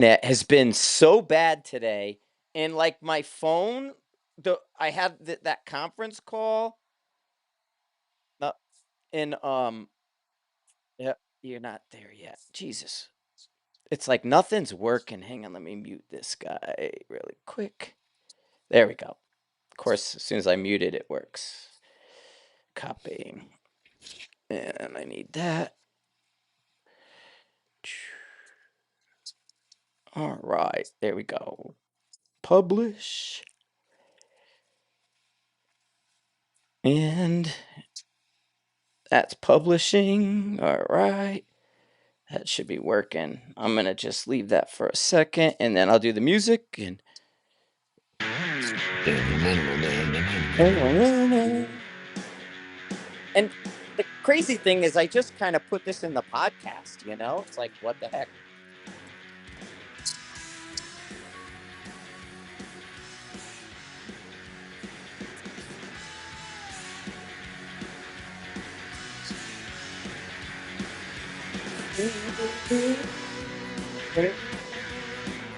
Net has been so bad today, and, like, my phone, I had that conference call, uh, and, yeah, you're not there yet. Jesus. It's like nothing's working. Hang on, let me mute this guy really quick. There we go. Of course, as soon as I mute it, it works. Copy. And I need that. All right, there we go. Publish. And that's publishing. All right. That should be working. I'm gonna just leave that for a second, and then I'll do the music. And and the crazy thing is, I just kind of put this in the podcast. It's like, what the heck?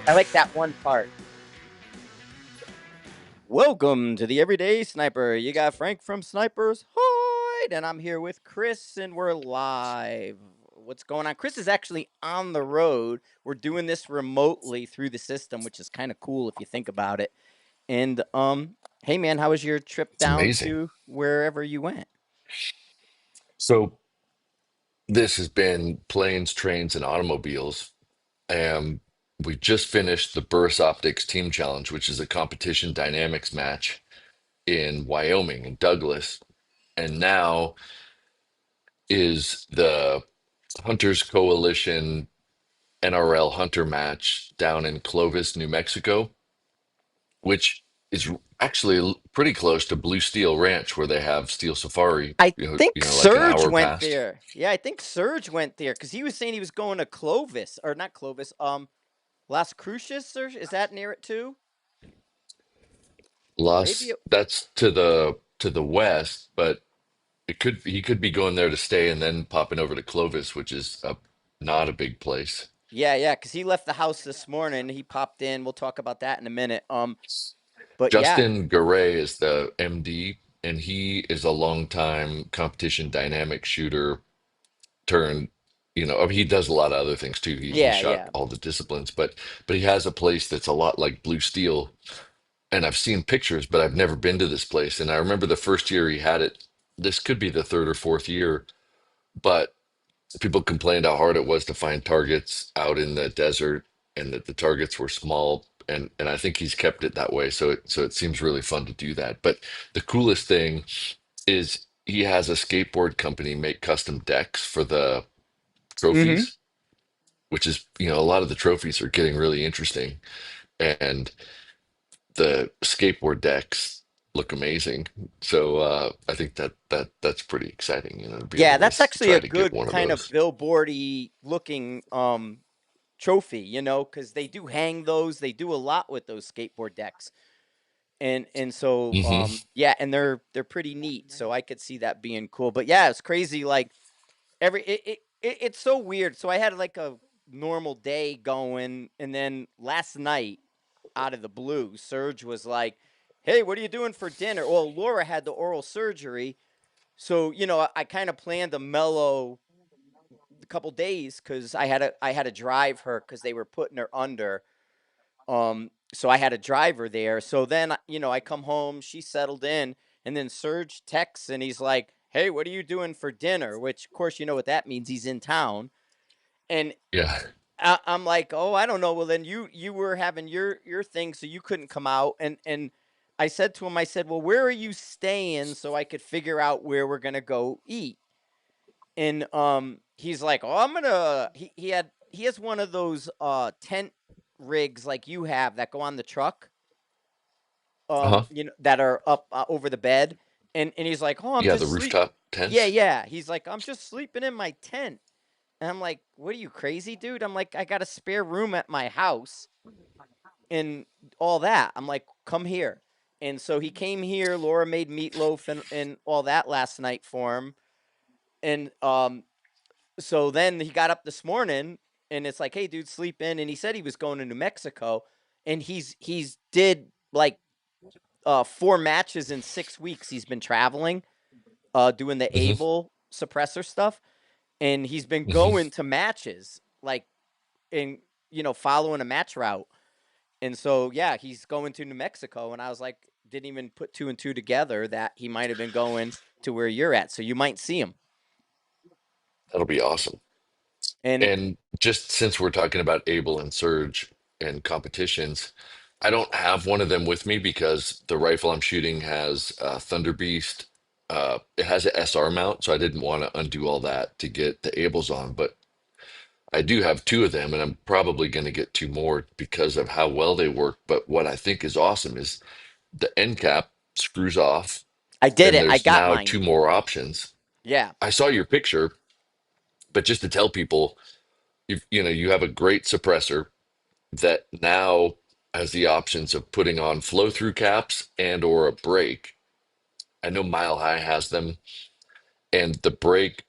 I like that one part. Welcome to the Everyday Sniper. You got Frank from Snipers Hide, and I'm here with Chris, and we're live. What's going on? Chris is actually on the road. We're doing this remotely through the system, which is kind of cool if you think about it. And hey man, how was your trip It's down amazing. to wherever you went? So this has been planes, trains, and automobiles. And we just finished the Burris Optics Team Challenge, which is a competition dynamics match in Wyoming in Douglas. And now is the Hunters Coalition NRL Hunter match down in Clovis, New Mexico, which is actually pretty close to Blue Steel Ranch, where they have Steel Safari, I think like an Serge hour went past. there. Yeah, I think Serge went there because he was saying he was going to Clovis, or not Clovis, Las Cruces, or is that near it too? Maybe Las, it, that's to the west, but he could be going there to stay and then popping over to Clovis, which is not a big place. yeah, because he left the house this morning. He popped in. We'll talk about that in a minute. But yeah, Justin Garay is the MD, and he is a longtime competition dynamic shooter turned, I mean, he does a lot of other things too. He shot yeah. all the disciplines, but he has a place that's a lot like Blue Steel, and I've seen pictures, but I've never been to this place. And I remember the first year he had it. This could be the third or fourth year, but people complained how hard it was to find targets out in the desert and that the targets were small. And I think he's kept it that way. So it seems really fun to do that. But the coolest thing is he has a skateboard company make custom decks for the Mm-hmm. trophies, which is, a lot of the trophies are getting really interesting. And the skateboard decks look amazing. So I think that's pretty exciting, to be Yeah, able to that's actually try a to get good one of kind of those. billboardy looking trophy, because they do hang those. They do a lot with those skateboard decks. And so Hmm. yeah, and they're pretty neat. So I could see that being cool. But yeah, it's crazy. Like it's so weird. So I had like a normal day going, and then last night, out of the blue, Serge was like, "Hey, what are you doing for dinner?" Well, Laura had the oral surgery, so I kind of planned a mellow couple days because I had to drive her because they were putting her under. So I had a driver there. So then, I come home, she settled in, and then Serge texts and he's like, "Hey, what are you doing for dinner?" Which, of course, you know what that means. He's in town, and Yeah. I'm like, "Oh, I don't know." Well, then you were having your thing, so you couldn't come out, and I said to him, I said, "Well, where are you staying so I could figure out where we're gonna go eat?" And he's like, "Oh, I'm gonna." He has one of those tent rigs like you have that go on the truck, Uh-huh. that are up over the bed, and he's like, "Oh, I'm Yeah, the just sleep." rooftop Yeah, tents. yeah. He's like, "I'm just sleeping in my tent," and I'm like, "What are you crazy, dude?" I'm like, "I got a spare room at my house and all that." I'm like, "Come here." And so he came here. Laura made meatloaf and all that last night for him, and so then he got up this morning and it's like, hey, dude, sleep in. And he said he was going to New Mexico, and he's did like 4 matches in 6 weeks. He's been traveling, doing the Hmm. able suppressor stuff, and he's been Hmm. going to matches like in following a match route. And so yeah, he's going to New Mexico, and I was like, didn't even put two and two together that he might have been going to where you're at. So you might see him. That'll be awesome. And And just since we're talking about Able and Surge and competitions, I don't have one of them with me because the rifle I'm shooting has Thunder Beast. It has an SR mount, so I didn't want to undo all that to get the Ables on. But I do have two of them, and I'm probably going to get two more because of how well they work. But what I think is awesome is the end cap screws off, I did and it. I there's got now mine. two more options. Yeah. I saw your picture, but just to tell people, you have a great suppressor that now has the options of putting on flow through caps and or a brake. I know Mile High has them, and the brake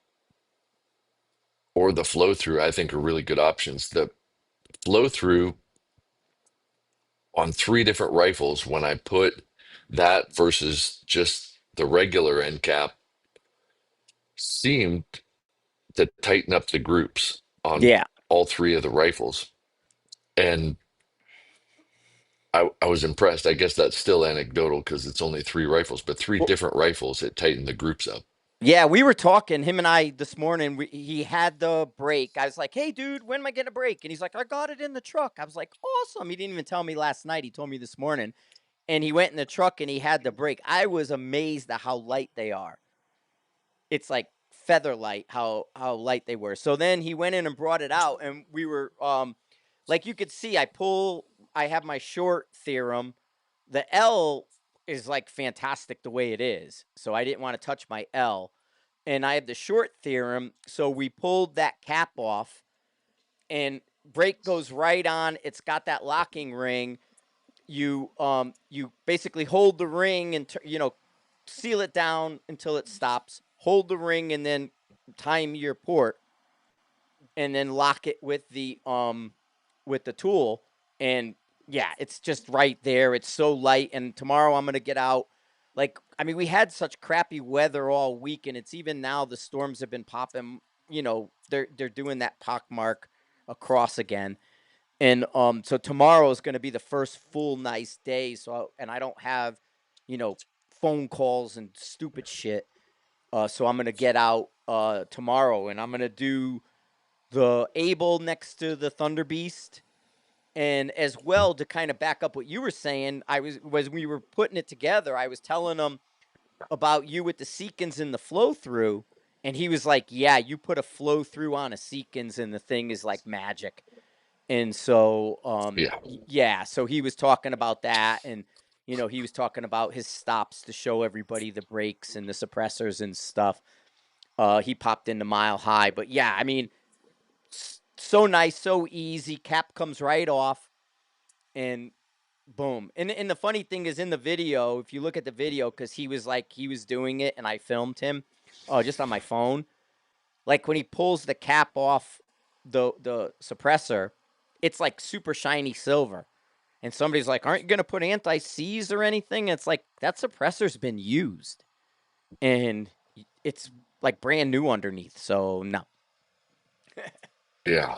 or the flow through I think are really good options. The flow through on three different rifles, when I put that versus just the regular end cap, seemed to tighten up the groups on Yeah. all three of the rifles. And I was impressed. I guess that's still anecdotal because it's only three rifles, but three Well, different rifles, it tightened the groups up. yeah, we were talking, him and I this morning. He had the break. I was like, hey, dude, when am I getting a break? And he's like, I got it in the truck. I was like, awesome. He didn't even tell me last night. He told me this morning. And he went in the truck and he had the break. I was amazed at how light they are. It's like feather light, how light they were. So then he went in and brought it out, and we were like, you could see I have my short theorem. The L is like fantastic the way it is. So I didn't want to touch my L. And I have the short theorem. So we pulled that cap off, and brake goes right on. It's got that locking ring. You basically hold the ring and seal it down until it stops. Hold the ring and then time your port, and then lock it with the tool. And yeah, it's just right there. It's so light. And tomorrow I'm gonna get out. Like, I mean, we had such crappy weather all week, and it's even now the storms have been popping. They're doing that pockmark across again. And so tomorrow is going to be the first full nice day. So and I don't have, you know, phone calls and stupid shit. So I'm going to get out tomorrow, and I'm going to do the Able next to the Thunder Beast. And as well, to kind of back up what you were saying, was we were putting it together. I was telling him about you with the Seekins and the flow through, and he was like, "Yeah, you put a flow through on a Seekins, and the thing is like magic." And so, Yeah. yeah, so he was talking about that, and he was talking about his stops to show everybody the brakes and the suppressors and stuff. He popped into Mile High, but yeah, I mean, so nice, so easy. Cap comes right off, and boom. And the funny thing is, in the video, if you look at the video, because he was doing it, and I filmed him, just on my phone. Like when he pulls the cap off the suppressor, it's like super shiny silver. And somebody's like, "Aren't you going to put anti-seize or anything?" It's like that suppressor's been used, and it's like brand new underneath. So no. Yeah.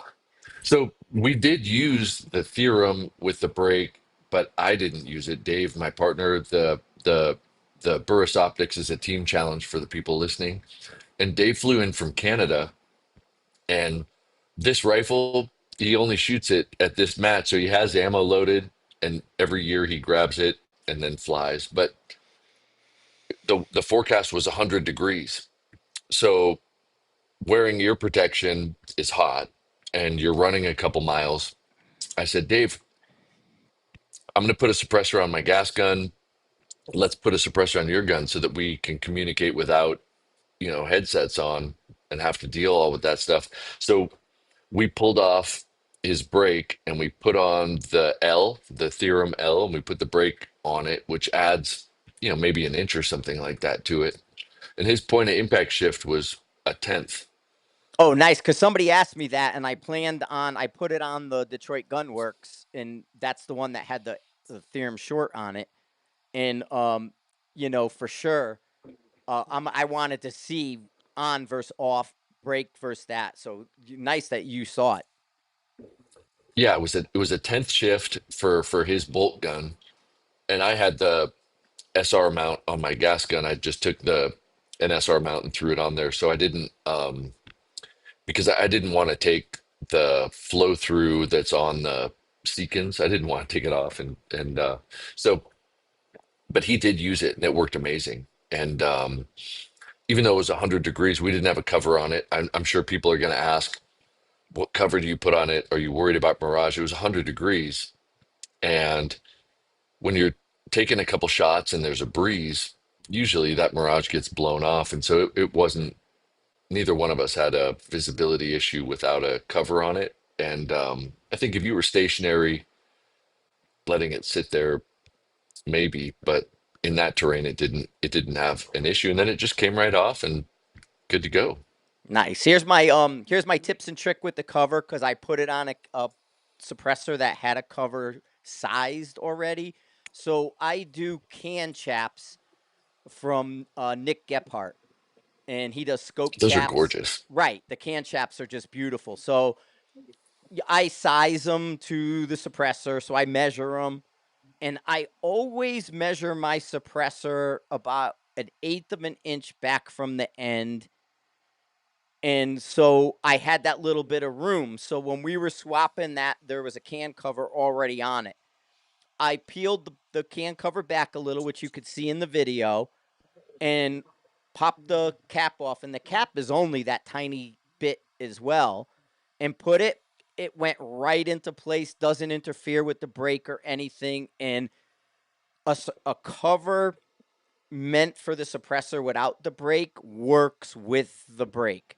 So we did use the theorem with the brake, but I didn't use it. Dave, my partner, the Burris Optics is a team challenge for the people listening. And Dave flew in from Canada, and this rifle, he only shoots it at this match. So he has ammo loaded, and every year he grabs it and then flies. But the forecast was 100 degrees. So wearing ear protection is hot, and you're running a couple miles. I said, Dave, I'm going to put a suppressor on my gas gun. Let's put a suppressor on your gun so that we can communicate without, headsets on and have to deal all with that stuff. So we pulled off his brake and we put on the Theorem L, and we put the brake on it, which adds, maybe an inch or something like that to it. And his point of impact shift was a tenth. Oh, nice. Because somebody asked me that, and I put it on the Detroit Gunworks, and that's the one that had the Theorem short on it. And, for sure, I wanted to see on versus off, break versus that. So nice that you saw it. Yeah, it was a 10th shift for his bolt gun, and I had the SR mount on my gas gun. I just took the an SR mount and threw it on there, so I didn't because I didn't want to take the flow through that's on the Seekins. I didn't want to take it off, and so but he did use it and it worked amazing. And even though it was 100 degrees, we didn't have a cover on it. I'm sure people are going to ask, what cover do you put on it? Are you worried about mirage? It was 100 degrees, and when you're taking a couple shots and there's a breeze, usually that mirage gets blown off. And so it wasn't, neither one of us had a visibility issue without a cover on it. And I think if you were stationary, letting it sit there, maybe, but in that terrain, it didn't have an issue. And then it just came right off and good to go. Nice. Here's my tips and trick with the cover because I put it on a suppressor that had a cover sized already. So I do can chaps from Nick Gephardt, and he does scope Those are chaps. gorgeous. Right, the can chaps are just beautiful. So I size them to the suppressor, so I measure them, and I always measure my suppressor about an eighth of an inch back from the end. And so I had that little bit of room. So when we were swapping that, there was a can cover already on it. I peeled the can cover back a little, which you could see in the video, and popped the cap off. And the cap is only that tiny bit as well. And put it, it went right into place, doesn't interfere with the brake or anything. And a cover meant for the suppressor without the brake works with the brake.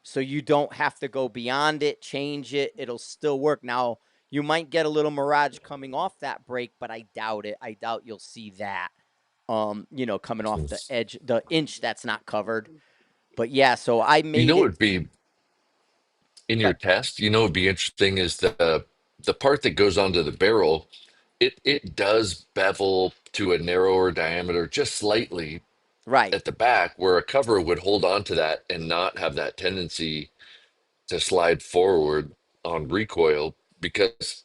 So you don't have to go beyond it, change it. It'll still work. Now, you might get a little mirage coming off that brake, but I doubt it. I doubt you'll see that. Coming off the edge, the inch that's not covered. But yeah, so I You made know, it. it'd be in your But test, would be interesting is the part that goes onto the barrel, it does bevel to a narrower diameter just slightly right, at the back, where a cover would hold on to that and not have that tendency to slide forward on recoil because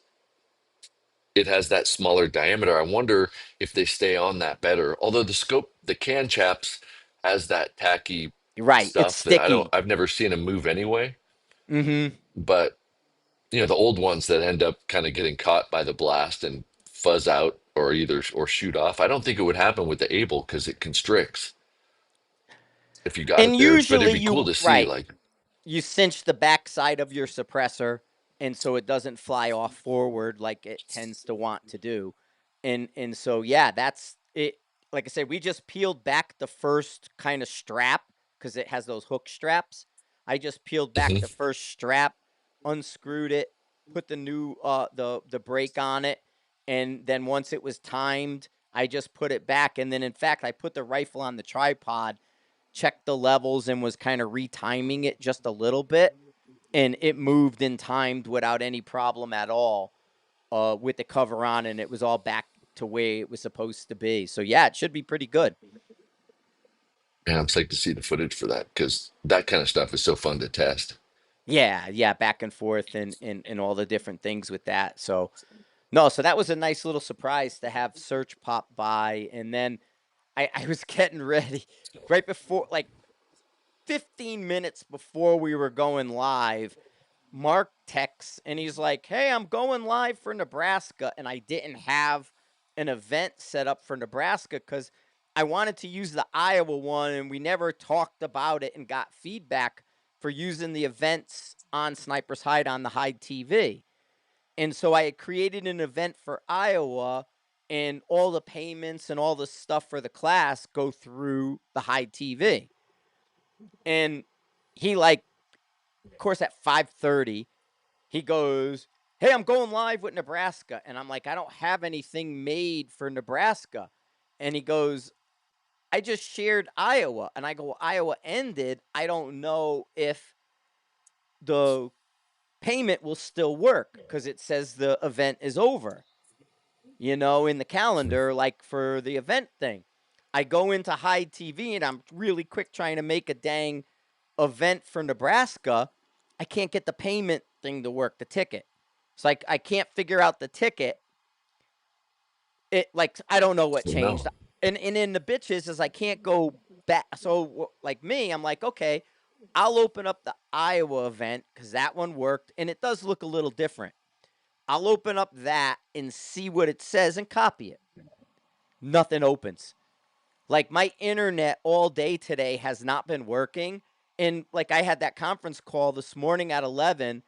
it has that smaller diameter. I wonder if they stay on that better. Although the can chaps has that tacky right. It's stuff that sticky. I've never seen them move anyway. Mm-hmm. But the old ones that end up kind of getting caught by the blast and fuzz out or shoot off. I don't think it would happen with the Able because it constricts if you got And it there. But it'd usually be cool you to see, right. like, You cinch the backside of your suppressor, and so it doesn't fly off forward like it tends to want to do. And so yeah, that's it. Like I said, we just peeled back the first kind of strap because it has those hook straps. I just peeled back the mhm. first strap, unscrewed it, put the new the brake on it, and then once it was timed, I just put it back. And then in fact, I put the rifle on the tripod, checked the levels, and was kind of retiming it just a little bit, and it moved and timed without any problem at all with the cover on, and it was all back to where it was supposed to be. So yeah, it should be pretty good. Man, I'm psyched to see the footage for that because that kind of stuff is so fun to test. Yeah, yeah, back and forth and all the different things with that. So no, so that was a nice little surprise to have Search pop by, and then I was getting ready right before, like 15 minutes before we were going live. Mark texts and he's like, "Hey, I'm going live for Nebraska." And I didn't have an event set up for Nebraska because I wanted to use the Iowa one, and we never talked about it and got feedback for using the events on Sniper's Hide on TheHide TV. And so I had created an event for Iowa, and all the payments and all the stuff for the class go through TheHide TV. And he, like, of course, at 5:30, he goes, "Hey, I'm going live with Nebraska." And I'm like, "I don't have anything made for Nebraska." And he goes, "I just shared Iowa." And I go, "Iowa ended. I don't know if the payment will still work because it says the event is over, in the calendar, like for the event thing. I go into Hide TV and I'm really quick trying to make a dang event for Nebraska. I can't get the payment thing to work, the ticket. It's like I can't figure out the ticket. It like I don't know what changed. No. And in the bitches is I can't go back. So like me, I'm like, okay, I'll open up the Iowa event because that one worked and it does look a little different. I'll open up that and see what it says and copy it. Nothing opens. Like my internet all day today has not been working. And like I had that conference call this morning at 11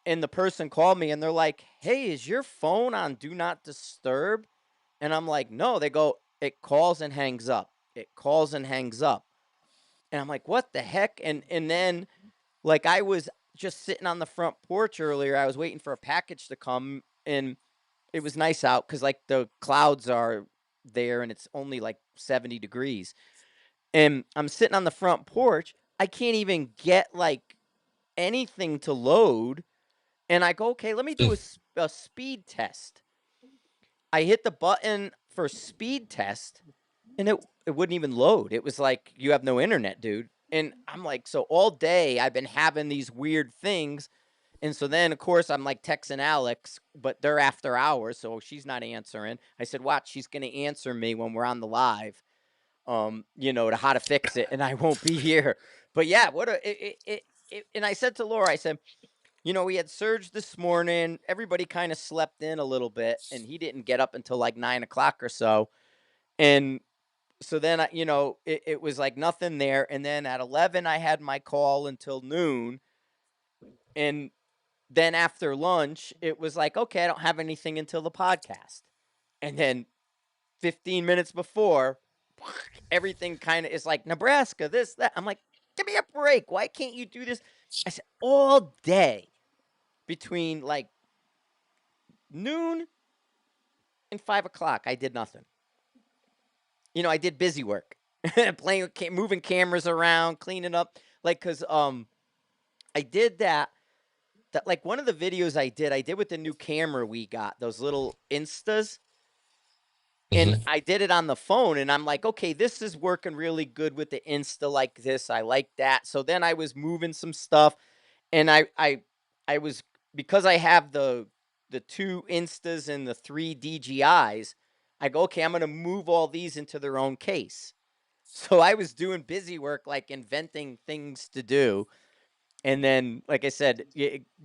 and the person called me and they're like, "Hey, is your phone on do not disturb?" And I'm like, "No." They go, "It calls and hangs up. It calls and hangs up." And I'm like, "What the heck?" And then like I was just sitting on the front porch earlier. I was waiting for a package to come and it was nice out cuz like the clouds are there and it's only like 70 degrees. And I'm sitting on the front porch. I can't even get like anything to load. And I go, okay, let me do a speed test. I hit the button for speed test and it wouldn't even load. It was like, you have no internet, dude. And I'm like, so all day I've been having these weird things. And so then, of course, I'm like texting Alex, but they're after hours, so she's not answering. I said, watch, she's going to answer me when we're on the live, to how to fix it, and I won't be here. But yeah, and I said to Laura, I said, we had Serge this morning. Everybody kind of slept in a little bit, and he didn't get up until like 9 o'clock or so. And so then, it was like nothing there. And then at 11, I had my call until noon. And then after lunch, it was like, okay, I don't have anything until the podcast. And then 15 minutes before, everything kind of is like Nebraska, this, that. I'm like, give me a break. Why can't you do this? I said, all day between like noon and 5 o'clock, I did nothing. I did busy work, playing, moving cameras around, cleaning up, like, cause I did that. That like one of the videos I did with the new camera we got, those little Instas. And Hmm. I did it on the phone and I'm like, okay, this is working really good with the Insta like this. I like that. So then I was moving some stuff and I was because I have the two Instas and the three DGIs, I go, okay, I'm gonna move all these into their own case. So I was doing busy work like inventing things to do. And then, like I said,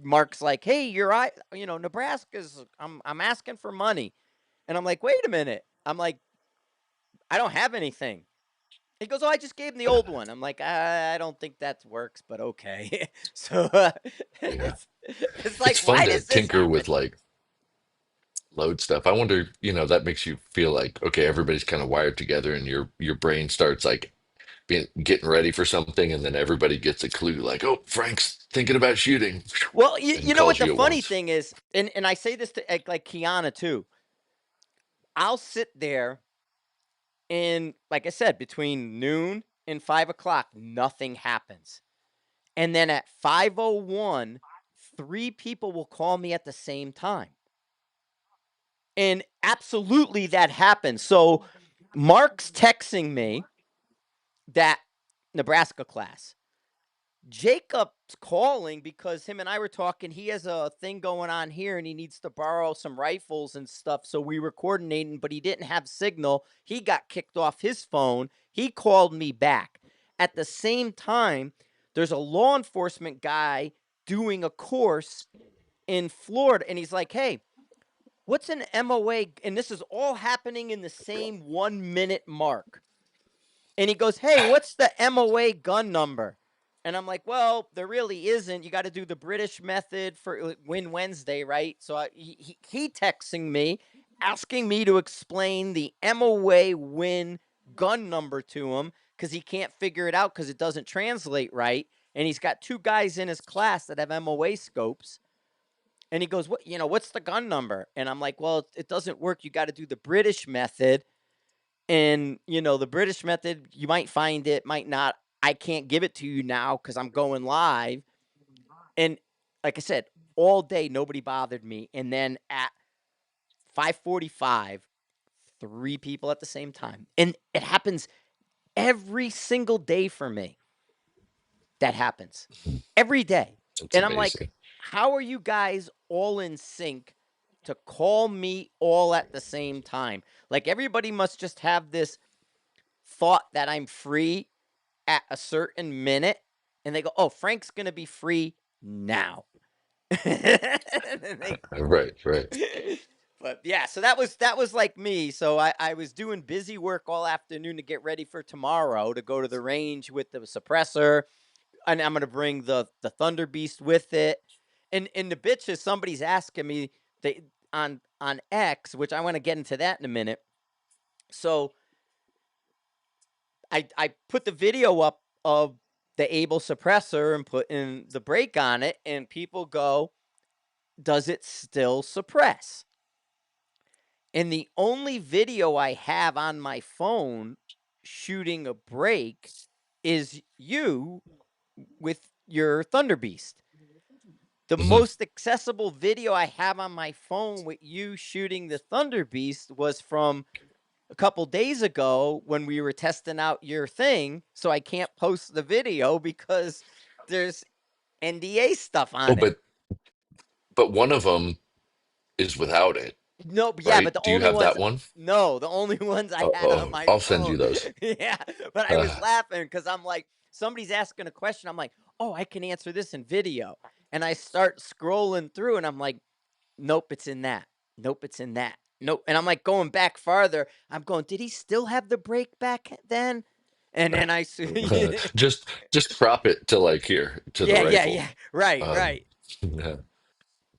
Mark's like, "Hey, Nebraska's. I'm asking for money," and I'm like, "Wait a minute." I'm like, "I don't have anything." He goes, "Oh, I just gave him the old one." I'm like, "I don't think that works, but okay." So Yeah. it's It's like, fun why to does this tinker happen? with like load stuff. I wonder, that makes you feel like, okay, everybody's kind of wired together and your brain starts like getting ready for something, and then everybody gets a clue, like, oh, Frank's thinking about shooting, Well, you, and you know what calls the you at funny once. thing is, and I say this to like Kiana too. I'll sit there and, like I said, between noon and 5 o'clock, nothing happens. And then at 5:01, three people will call me at the same time. And absolutely that happens. So Mark's texting me that Nebraska class. Jacob's calling because him and I were talking. He has a thing going on here and he needs to borrow some rifles and stuff. So we were coordinating, but he didn't have signal. He got kicked off his phone. He called me back. At the same time, there's a law enforcement guy doing a course in Florida. And he's like, "Hey, what's an MOA?" And this is all happening in the same 1 minute mark. And he goes, "Hey, what's the MOA gun number?" And I'm like, "Well, there really isn't. You got to do the British method for Win Wednesday, right?" So he texting me, asking me to explain the MOA win gun number to him because he can't figure it out because it doesn't translate right. And he's got two guys in his class that have MOA scopes. And he goes, what's the gun number?" And I'm like, "Well, it doesn't work. You got to do the British method." And, the British method, you might find it, might not. I can't give it to you now because I'm going live. And like I said, all day nobody bothered me. And then at 5:45, three people at the same time. And it happens every single day for me. That happens every day. It's And I'm like, amazing. how are you guys all in sync to call me all at the same time? Like everybody must just have this thought that I'm free at a certain minute, and they go, "Oh, Frank's gonna be free now." they, Right, right. but yeah, so that was like me. So I was doing busy work all afternoon to get ready for tomorrow to go to the range with the suppressor, and I'm gonna bring the Thunder Beast with it. And the bitch is somebody's asking me they on X, which I want to get into that in a minute. So I put the video up of the Able suppressor and put in the brake on it, and people go, "Does it still suppress?" And the only video I have on my phone shooting a brake is you with your Thunder Beast. The Hmm. most accessible video I have on my phone with you shooting the Thunder Beast was from a couple days ago when we were testing out your thing. So I can't post the video because there's NDA stuff Oh, on it. but one of them is without it, No, yeah, right? but the Do you only have ones, that one? no, the only ones I had on Oh, my I'll send phone. you those. Yeah, but I was Uh, laughing because I'm like, somebody's asking a question. I'm like, oh, I can answer this in video. And I start scrolling through and I'm like, nope, it's in that. Nope, it's in that. Nope. And I'm like going back farther. I'm going, did he still have the break back then? And then I see, just crop it to like here to the yeah, yeah, rifle. yeah. Right, Um, right. yeah,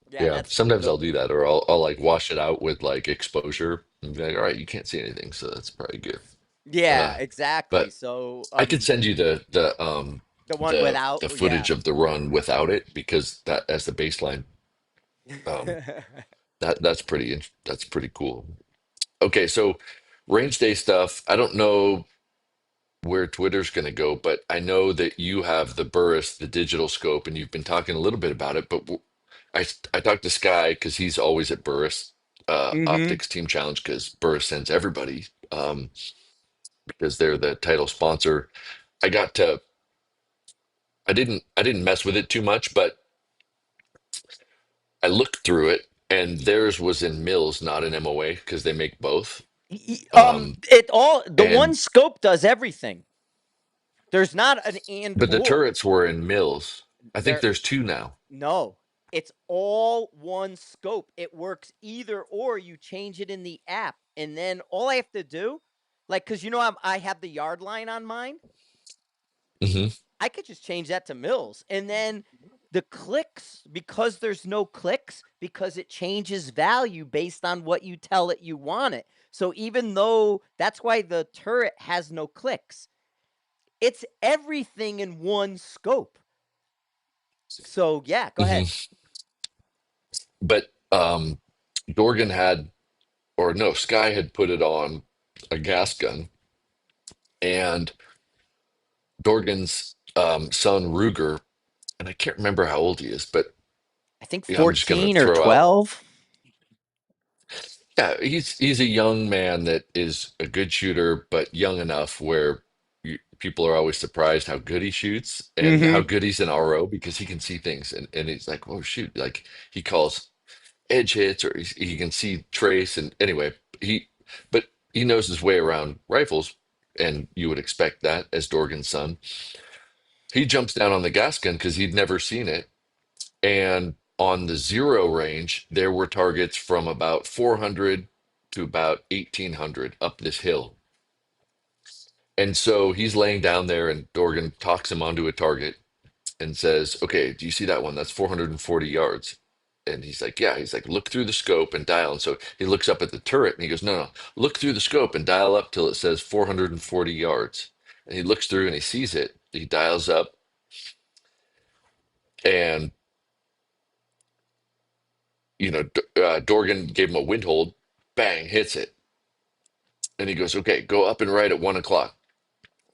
Yeah, yeah. that's Sometimes the I'll do that, or I'll like wash it out with like exposure and be like, all right, you can't see anything, so that's probably good. yeah, Uh, exactly. but So I could send you the one without, the yeah. footage of the run without it because that as the baseline, um, that's pretty cool. Okay, so range day stuff. I don't know where Twitter's going to go, but I know that you have the Burris, the digital scope, and you've been talking a little bit about it. But I talked to Sky because he's always at Burris hmm Optics Team Challenge because Burris sends everybody because they're the title sponsor. I got to I didn't mess with it too much, but I looked through it and theirs was in Mills, not in MOA because they make both. Um, It all the one and scope does everything. There's not an and but the or. turrets were in Mills. I think There there's two now. no. It's all one scope. It works either or. You change it in the app, and then all I have to do, like, because I have the yard line on mine. Hmm. I could just change that to Mills, and then the clicks, because there's no clicks, because it changes value based on what you tell it you want it. So even though that's why the turret has no clicks, it's everything in one scope. So yeah, go ahead. Hmm. But Dorgan had, or no, Sky had put it on a gas gun, and Dorgan's son Ruger, and I can't remember how old he is, but I think yeah, I'm just gonna 14 or throw out. 12. Yeah, he's a young man that is a good shooter, but young enough where people are always surprised how good he shoots and how Mm-hmm. good he's in RO because he can see things and he's like, oh shoot, like he calls edge hits or he can see trace and anyway but he knows his way around rifles and you would expect that as Dorgan's son. He jumps down on the gas gun because he'd never seen it, and on the zero range there were targets from about 400 to about 1800 up this hill, and so he's laying down there and Dorgan talks him onto a target and says, okay, do you see that one? That's 440 yards. And he's like, yeah. He's like, look through the scope and dial. And so he looks up at the turret and he goes, no, no, look through the scope and dial up till it says 440 yards. And he looks through and he sees it. He dials up and, Dorgan gave him a wind hold, bang, hits it. And he goes, okay, go up and right at 1 o'clock,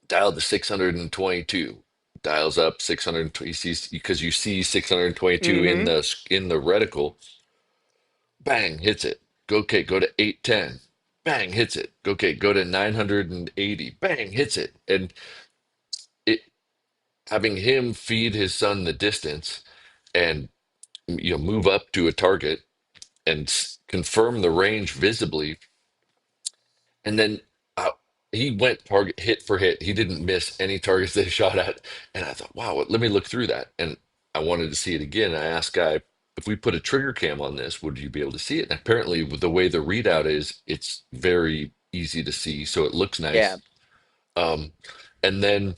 dial to 622. dials up 620, because you see 622 in Mm-hmm. the reticle. Bang, hits it. Okay, go to 810. Bang, hits it. Okay, go to 980. Bang, hits it. And it having him feed his son the distance and move up to a target and confirm the range visibly, and then uh, he went target hit for hit. He didn't miss any targets they shot at. And I thought, wow, let me look through that. And I wanted to see it again. I asked Guy, if we put a trigger cam on this, would you be able to see it? And apparently, with the way the readout is, it's very easy to see, so it looks Yeah. nice. Um, and then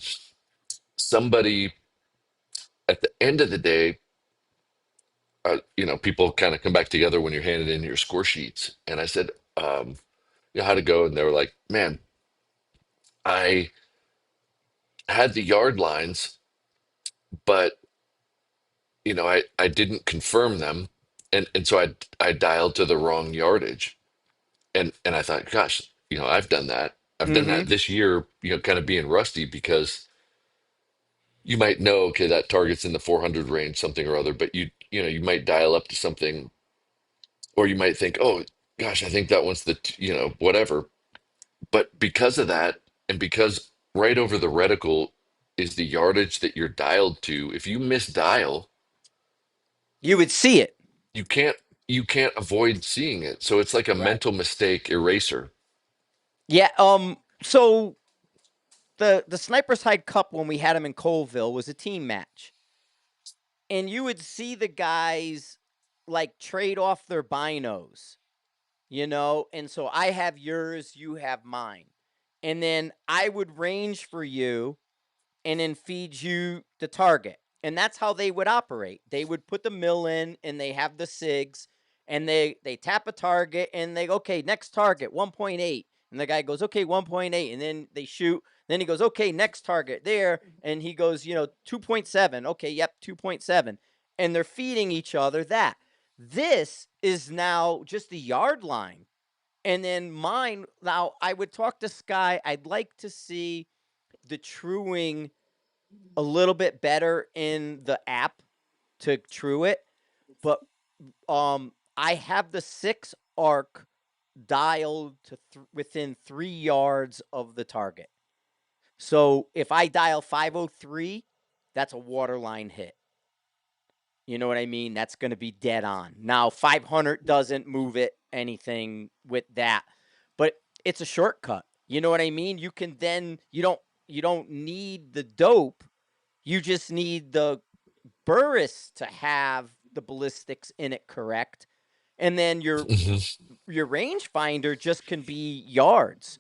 somebody at the end of the day, people kind of come back together when you're handing in your score sheets. And I said, how'd it go? And they were like, man, I had the yard lines, but I didn't confirm them, and so I dialed to the wrong yardage, and I thought, gosh, I've done that. I've done Mm-hmm. that this year, kind of being rusty because you might know, okay, that target's in the 400 range, something or other, but you might dial up to something, or you might think, oh gosh, I think that one's whatever. But because of that, and because right over the reticle is the yardage that you're dialed to, if you misdial, You would see it. you can't you can't avoid seeing it. So it's like a Right. mental mistake eraser. Yeah. So the Sniper's Hide Cup when we had him in Colville was a team match, and you would see the guys like trade off their binos, and so I have yours, you have mine, and then I would range for you and then feed you the target. And that's how they would operate. They would put the mill in and they have the SIGs and they tap a target and they go, okay, next target, 1.8. And the guy goes, okay, 1.8. And then they shoot. Then he goes, okay, next target there. And he goes, 2.7. Okay, yep, 2.7. And they're feeding each other that. This is now just the yard line. And then mine, now I would talk to Sky. I'd like to see the truing a little bit better in the app to true it, but I have the 6 arc dialed to within 3 yards of the target. So if I dial 503, that's a waterline hit. You know what I mean? That's going to be dead on. Now 500 doesn't move it anything with that, but it's a shortcut. You know what I mean? You can then you don't need the dope. You just need the Burris to have the ballistics in it correct, and then Mhm. your rangefinder just can be yards,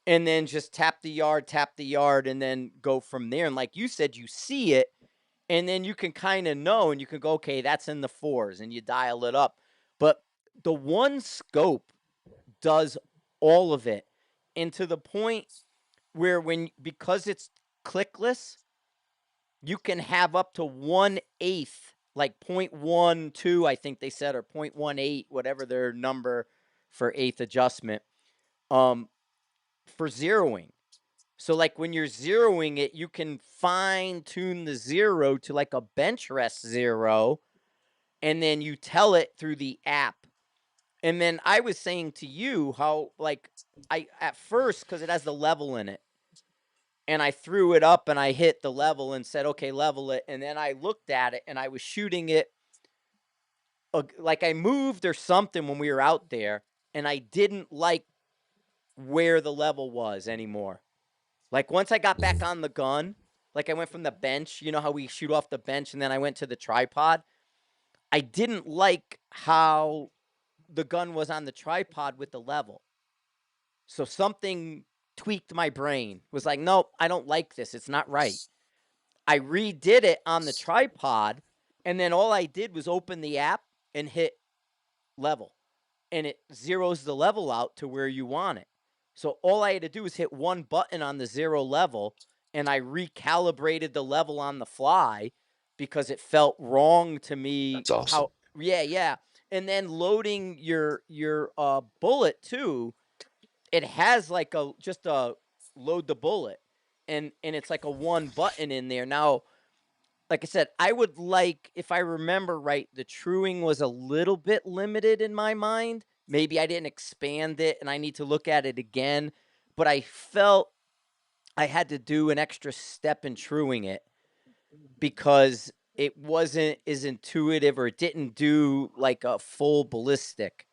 and then just tap the yard, and then go from there. And like you said, you see it, and then you can kind of know, and you can go, okay, that's in the 4s, and you dial it up. But the one scope does all of it, and to the point where because it's clickless, you can have up to 1/8, like 0.12, I think they said, or 0.18, whatever their number for eighth adjustment, um, for zeroing. So like when you're zeroing it, you can fine tune the zero to like a bench rest zero, and then you tell it through the app. And then I was saying to you how like I at first, because it has the level in it, and I threw it up and I hit the level and said, okay, level it. And then I looked at it and I was shooting it like I moved or something when we were out there, and I didn't like where the level was anymore. Like once I got back Mhm. on the gun, like I went from the bench, you know how we shoot off the bench, and then I went to the tripod. I didn't like how the gun was on the tripod with the level. So something tweaked my brain. Was like, nope, I don't like this. It's not right. I redid it on the tripod, and then all I did was open the app and hit level, and it zeroes the level out to where you want it. So all I had to do was hit one button on the 0 level, and I recalibrated the level on the fly because it felt wrong to me That's awesome. how. Yeah, yeah. And then loading your bullet too, it has like a just a load the bullet. and it's like a one button in there. Now, like I said, I would like, if I remember right, the truing was a little bit limited in my mind. Maybe I didn't expand it and I need to look at it again, but I felt I had to do an extra step in truing it because it wasn't as intuitive, or it didn't do like a full ballistic.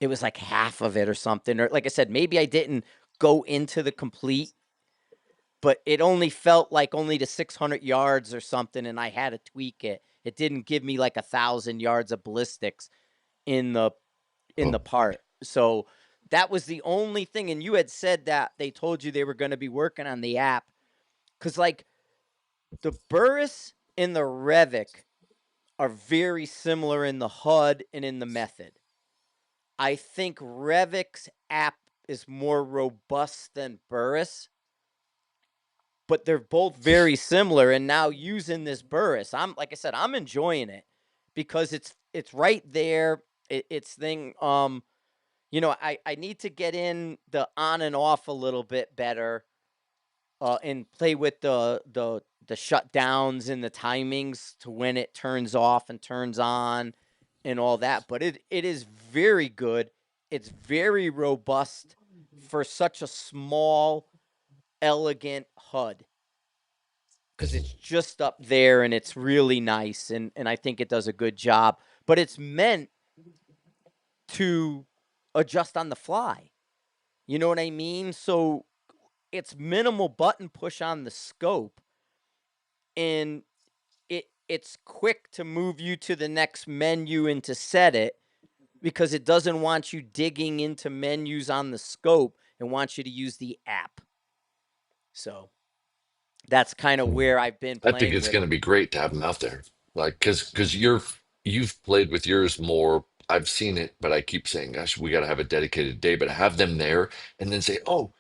It was like half of it or something. Or like I said, maybe I didn't go into the complete, but it only felt like only to 600 yards or something, and I had to tweak it. It didn't give me like 1,000 yards of ballistics in the Oh, part. So that was the only thing. And you had said that they told you they were going to be working on the app, because like the Burris and the Revic are very similar in the HUD and in the method. I think Revic's app is more robust than Burris, but they're both very similar. And now using this Burris, I'm like I said, I'm enjoying it because it's right there. It's thing. I need to get in the on and off a little bit better, and play with the shutdowns and the timings to when it turns off and turns on and all that. But it is very good. It's very robust for such a small, elegant HUD, because mhm, it's just up there and it's really nice, and I think it does a good job. But it's meant to adjust on the fly. You know what I mean? So it's minimal button push on the scope, and it's quick to move you to the next menu and to set it, because it doesn't want you digging into menus on the scope and wants you to use the app. So that's kind of mhm. where I've been I think playing it's with going to them. be great to have them out there. Like, because you've played with yours more. I've seen it, but I keep saying, gosh, we got to have a dedicated day. But have them there and then say, oh,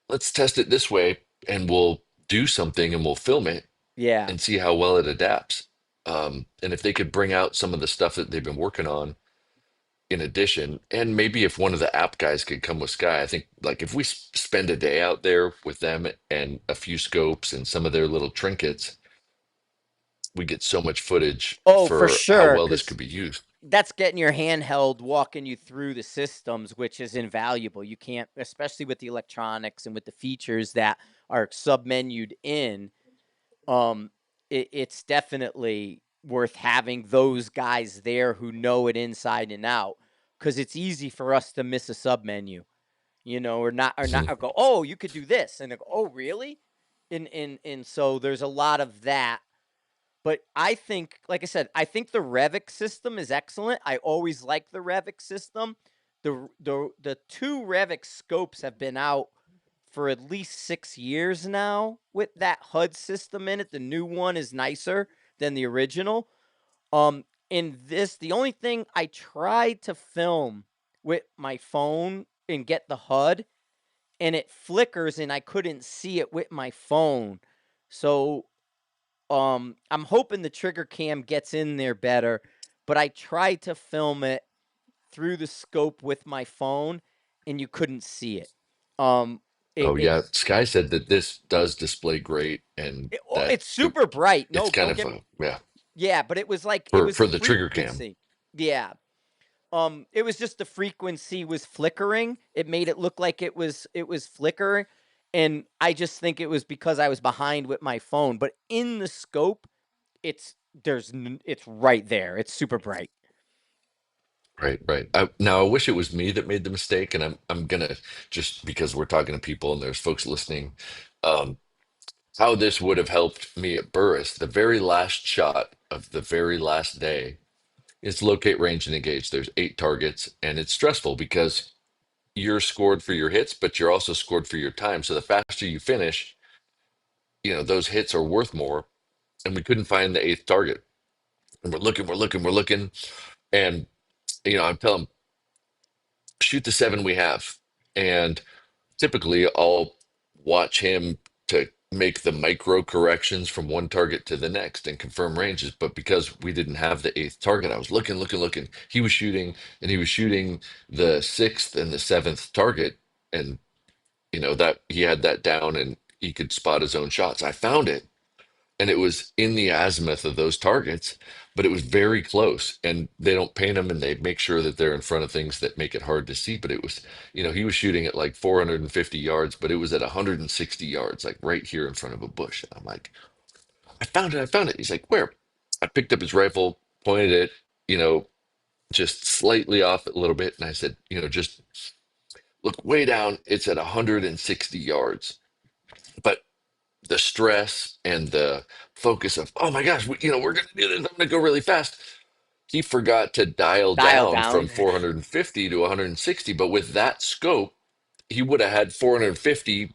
let's test it this way, and we'll do something and we'll film it Yeah. and see how well it adapts. And if they could bring out some of the stuff that they've been working on in addition, and maybe if one of the app guys could come with Sky, I think like if we spend a day out there with them and a few scopes and some of their little trinkets, we get so much footage Oh, for for how sure. well this Because could be used. that's getting your handheld walking you through the systems, which is invaluable. You can't, especially with the electronics and with the features that are submenued in. Um, it's definitely worth having those guys there who know it inside and out, because it's easy for us to miss a submenu, or not, Mhm. or go, oh, you could do this, and they go, oh, really? And so there's a lot of that. But I think, like I said, I think the Revic system is excellent. I always like the Revic system. The two Revic scopes have been out for at least 6 years now with that HUD system in it. The new one is nicer than the original. In this, the only thing I tried to film with my phone and get the HUD, and it flickers and I couldn't see it with my phone. So I'm hoping the trigger cam gets in there better, but I tried to film it through the scope with my phone and you couldn't see it. Um Oh it yeah, Sky said that this does display great and that it's super bright. it's No, kind don't of get me. yeah Yeah, but it was like it for was the the trigger cam. frequency. Yeah. It was just the frequency was flickering. It made it look like it was flickering, and I just think it was because I was behind with my phone, but in the scope it's right there. It's super bright. Right, right. Now I wish it was me that made the mistake, and I'm gonna just because we're talking to people and there's folks listening. Um, how this would have helped me at Burris, the very last shot of the very last day is locate, range, and engage. There's 8 targets, and it's stressful because you're scored for your hits, but you're also scored for your time. So the faster you finish, those hits are worth more. And we couldn't find the eighth target. And we're looking. And, I'm telling them, shoot the 7 we have. And typically I'll watch him to make the micro corrections from one target to the next and confirm ranges. But because we didn't have the eighth target, I was looking. He was shooting and he was shooting the sixth and the seventh target. And that he had that down and he could spot his own shots. I found it, and it was in the azimuth of those targets, but it was very close. And they don't paint them, and they make sure that they're in front of things that make it hard to see. But it was, he was shooting at like 450 yards, but it was at 160 yards, like right here in front of a bush. And I'm like, I found it, I found it. He's like, where? I picked up his rifle, pointed it, you know, just slightly off it a little bit, and I said, just look way down. It's at 160 yards. But the stress and the focus of, oh my gosh, we're going to do this. I'm going to go really fast. He forgot to dial Dial down down. from 450 to 160. But with that scope, he would have had 450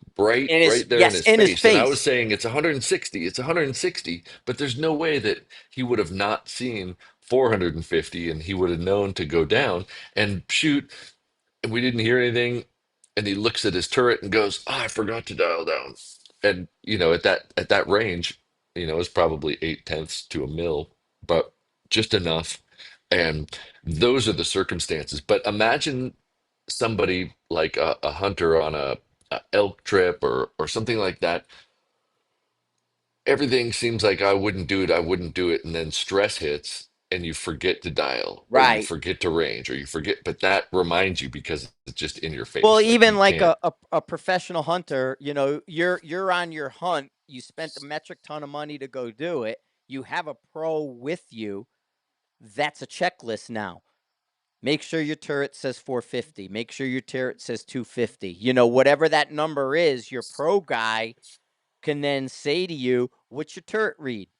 In his, right there in yes, his in his face. And I was face. saying it's 160, it's 160, but there's no way that he would have not seen 450 and he would have known to go down and shoot, and we didn't hear anything. And he looks at his turret and goes, "Oh, I forgot to dial down." And at that range, it's probably 8/10 to a mil, but just enough. And those are the circumstances. But imagine somebody like a hunter on a elk trip or something like that. Everything seems like I wouldn't do it, I wouldn't do it, and then stress hits and you forget to dial or you Right. forget to range or you forget, but that reminds you because it's just in your Well, face. Like even you like can't. a professional hunter, you're on your hunt. You spent a metric ton of money to go do it. You have a pro with you. That's a checklist now. Make sure your turret says 450. Make sure your turret says 250. Whatever that number is, your pro guy can then say to you, "What's your turret read?"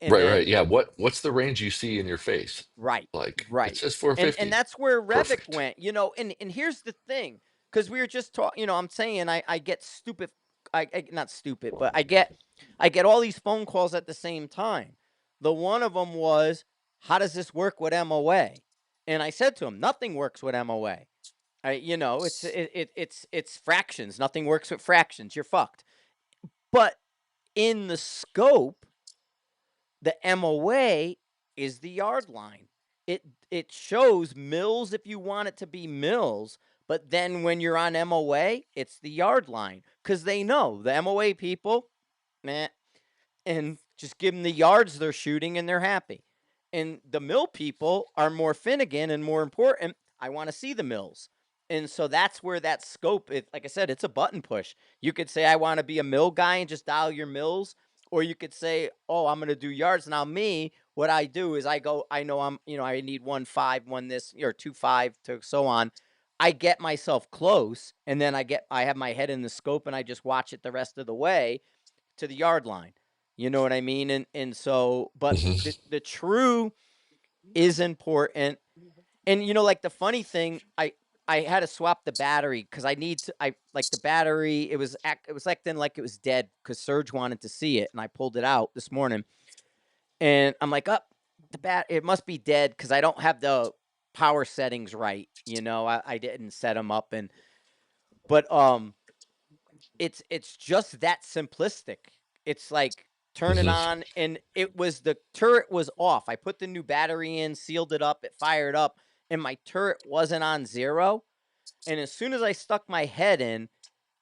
And Right, then right. Yeah. What's the range you see in your face? right, Like it right. says And 450. that's where Revic Perfect. went, and here's the thing, because we were just talking, I'm saying I get stupid, I not stupid, but I get all these phone calls at the same time. The one of them was, how does this work with MOA? And I said to him, nothing works with MOA. It's fractions. Nothing works with fractions. You're fucked. But in the scope, the MOA is the yard line. It shows mills if you want it to be mills, but then when you're on MOA, it's the yard line because they know the MOA people, man, and just give them the yards they're shooting and they're happy. And the mill people are more Finnegan and more important. I want to see the mills. And so that's where that scope, like I said, it's a button push. You could say, I want to be a mill guy and just dial your mills. Or you could say, oh, I'm going to do yards. Now, me, what I do is I go, I know I need 1.5, one this, or 2.5 to so on. I get myself close and then I have my head in the scope and I just watch it the rest of the way to the yard line. You know what I mean? And so, but Hmm. the true is important. And like the funny thing, I had to swap the battery because I like the battery. It was acting like it was dead because Serge wanted to see it, and I pulled it out this morning, and I'm like, up it must be dead because I don't have the power settings right. I didn't set them up, but it's just that simplistic. It's like turn it Hmm. on, and the turret was off. I put the new battery in, sealed it up, it fired up, and my turret wasn't on 0. And as soon as I stuck my head in,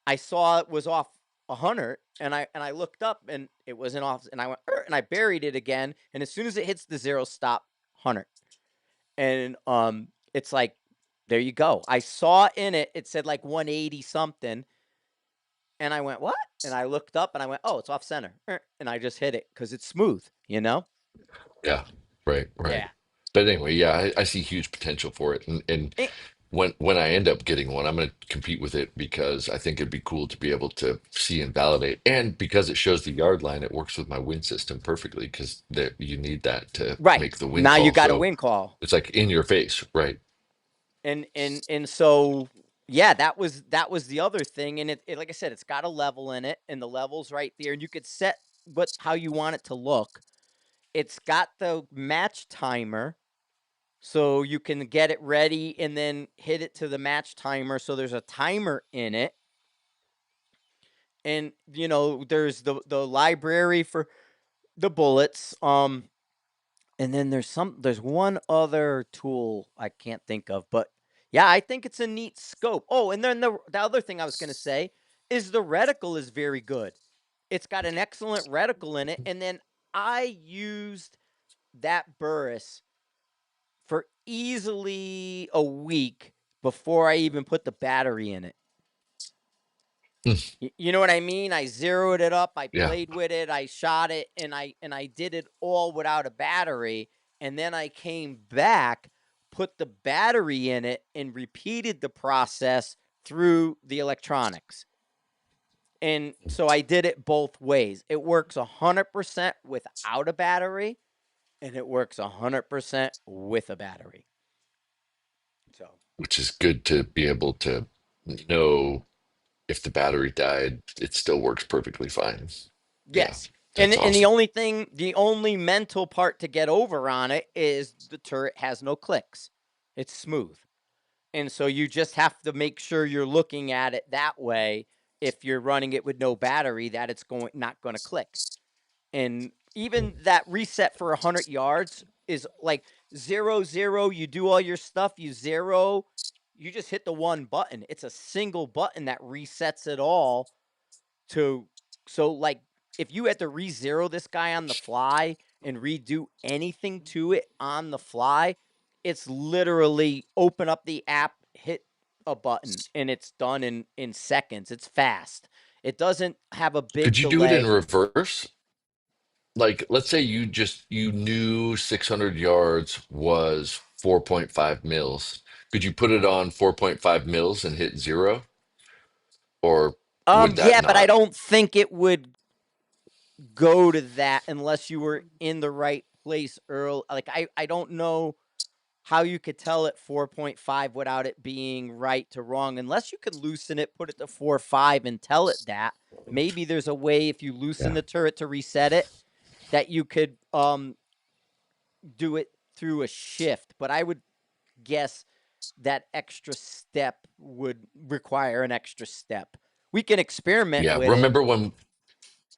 I saw it was off 100, and I looked up and it wasn't off, and I went and I buried it again. And as soon as it hits the 0 stop, 100, and it's like there you go. I saw in it, it said like 180 something, and I went, what? And I looked up and I went, oh, it's off center. And I just hit it because it's smooth. Yeah. Right, right. Yeah. But anyway, yeah, I see huge potential for it. And Eh, when I end up getting one, I'm going to compete with it because I think it'd be cool to be able to see and validate. And because it shows the yard line, it works with my wind system perfectly because you need that to right. make the wind Now you call. got a So win call. it's like in your face, right? And so yeah, that was the other thing. And it like I said, it's got a level in it, and the level's right there. And you could set how you want it to look. It's got the match timer. So you can get it ready and then hit it to the match timer. So there's a timer in it. And there's the library for the bullets. And then there's one other tool I can't think of, but yeah, I think it's a neat scope. Oh, and then the other thing I was gonna say is the reticle is very good. It's got an excellent reticle in it, and then I used that Burris for easily a week before I even put the battery in it. Hmm. You know what I mean? I zeroed it up, I Yeah, played with it, I shot it, and I did it all without a battery, and then I came back, put the battery in it, and repeated the process through the electronics. And so I did it both ways. It works 100% without a battery, and it works 100% with a battery. So, which is good to be able to know if the battery died, it still works perfectly fine. Yeah, yes. that's And awesome. the only mental part to get over on it is the turret has no clicks. It's smooth. And so you just have to make sure you're looking at it that way if you're running it with no battery that it's going not going to click. And even that reset for 100 yards is like 0 0, you do all your stuff, you zero, you just hit the one button. It's a single button that resets it all to so like if you had to re-zero this guy on the fly and redo anything to it on the fly, it's literally open up the app, hit a button, and it's done in seconds. It's fast. It doesn't have a Could big you do it in delay. reverse? Like, let's say you knew 600 yards was 4.5 mils. Could you put it on 4.5 mils and hit zero? Or would that Yeah, but I not? don't think it would go to that unless you were in the right place early. Like I don't know how you could tell it 4.5 without it being right to wrong, unless you could loosen it, put it to 4.5 and tell it that. Maybe there's a way if you loosen Yeah. the turret to reset it that you could do it through a shift, but I would guess that extra step would require an extra step. We can experiment Yeah. with it. Remember when,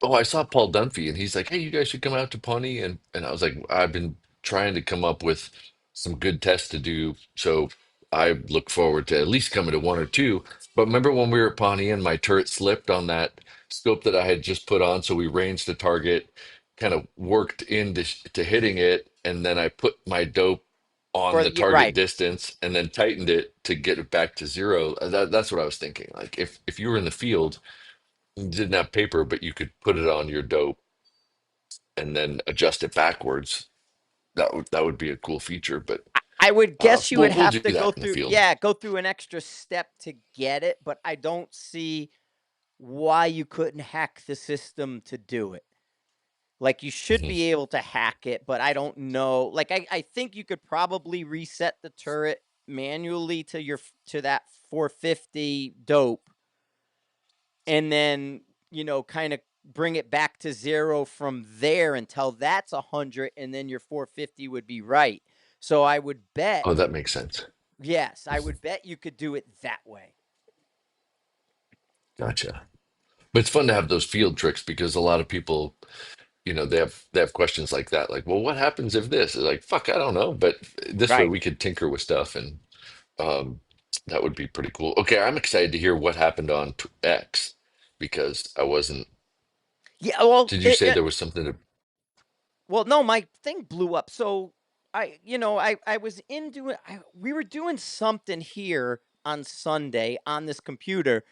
oh, I saw Paul Dunphy and he's like, hey, you guys should come out to Pawnee. And I was like, I've been trying to come up with some good tests to do. So I look forward to at least coming to one or two. But remember when we were at Pawnee and my turret slipped on that scope that I had just put on? So we ranged the target, kind of worked into to hitting it. And then I put my dope on For the yeah, target right. distance and then tightened it to get it back to zero. That's what I was thinking. Like if you were in the field, you didn't have paper, but you could put it on your dope and then adjust it backwards. That would be a cool feature. But I would guess you would we'll have do to go that in the through, field. yeah, go through an extra step to get it, but I don't see why you couldn't hack the system to do it. Like you should Mhm. be able to hack it, but I don't know. Like I think you could probably reset the turret manually to your to that 450 dope and then, kind of bring it back to zero from there until that's 100 and then your 450 would be right. So I would bet, Oh, that makes sense. yes, I would bet you could do it that way. Gotcha. But it's fun to have those field tricks because a lot of people, they have questions like that. Like, well, what happens if this? It's like, fuck, I don't know. But this way Right. we could tinker with stuff and um that would be pretty cool. Okay, I'm excited to hear what happened on X because I wasn't. Yeah, well, Did you say there was something to? well, no, my thing blew up. So I was in doing we were doing something here on Sunday on this computer.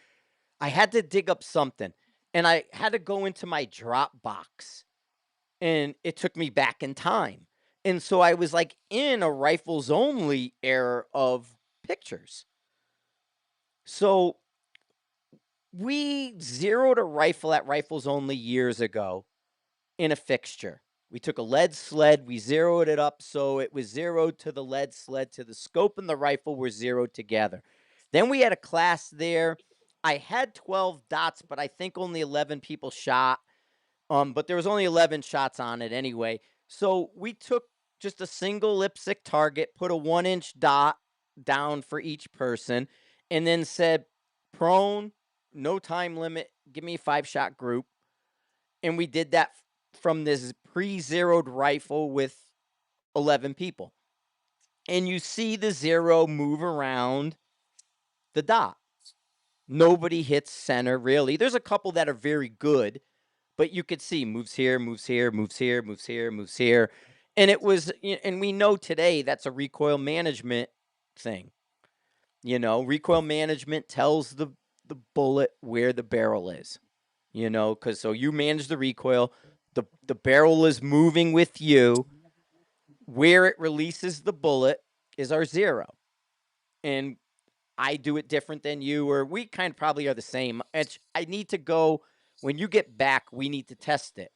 I had to dig up something and I had to go into my Dropbox and it took me back in time. And so I was like in a rifles only era of pictures. So we zeroed a rifle at rifles only years ago in a fixture. We took a lead sled, we zeroed it up so it was zeroed to the lead sled, to the scope and the rifle were zeroed together. Then we had a class there. I had 12 dots, but I think only 11 people shot. But there was only 11 shots on it anyway. So we took just a single lipstick target, put a 1 inch dot down for each person, and then said prone, no time limit, give me a 5 shot group. And we did that from this pre-zeroed rifle with 11 people. And you see the zero move around the dot. Nobody hits center, really. There's a couple that are very good, but you could see moves here, moves here, moves here, moves here, moves here. And it was, and we know today that's a recoil management thing. Recoil management tells the bullet where the barrel is, because so you manage the recoil, the barrel is moving with you. Where it releases the bullet is our zero. And I do it different than you, or we kind of probably are the same. I need to go, when you get back, we need to test it.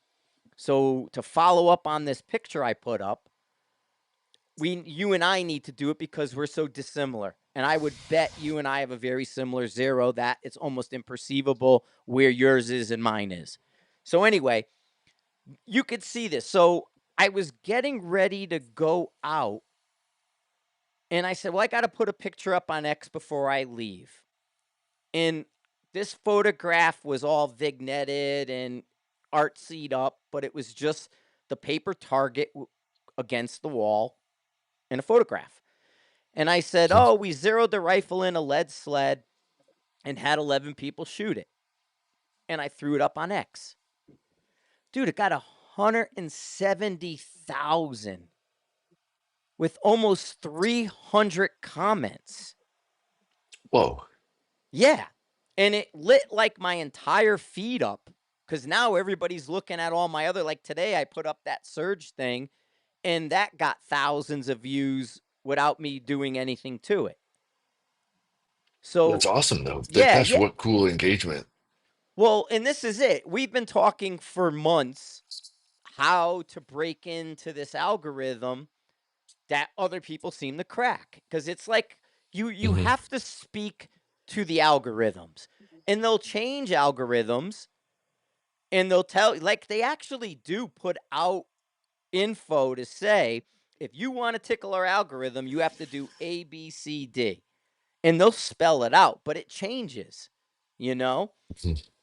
So to follow up on this picture I put up, you and I need to do it because we're so dissimilar. And I would bet you and I have a very similar zero that it's almost imperceivable where yours is and mine is. So anyway, you could see this. So I was getting ready to go out and I said, well, I got to put a picture up on X before I leave. And this photograph was all vignetted and artsied up, but it was just the paper target against the wall in a photograph. And I said, Mhm. oh, we zeroed the rifle in a lead sled and had 11 people shoot it. And I threw it up on X. Dude, it got 170,000 with almost 300 comments. Whoa. Yeah. And it lit like my entire feed up because now everybody's looking at all my other, like today I put up that surge thing and that got thousands of views without me doing anything to it. That's So, awesome, though. yeah, That's yeah. what cool engagement. Well, and this is it. We've been talking for months how to break into this algorithm that other people seem to crack because it's like you Hmm. have to speak to the algorithms and they'll change algorithms and they'll tell, like, they actually do put out info to say if you want to tickle our algorithm you have to do ABCD and they'll spell it out, but it changes, you know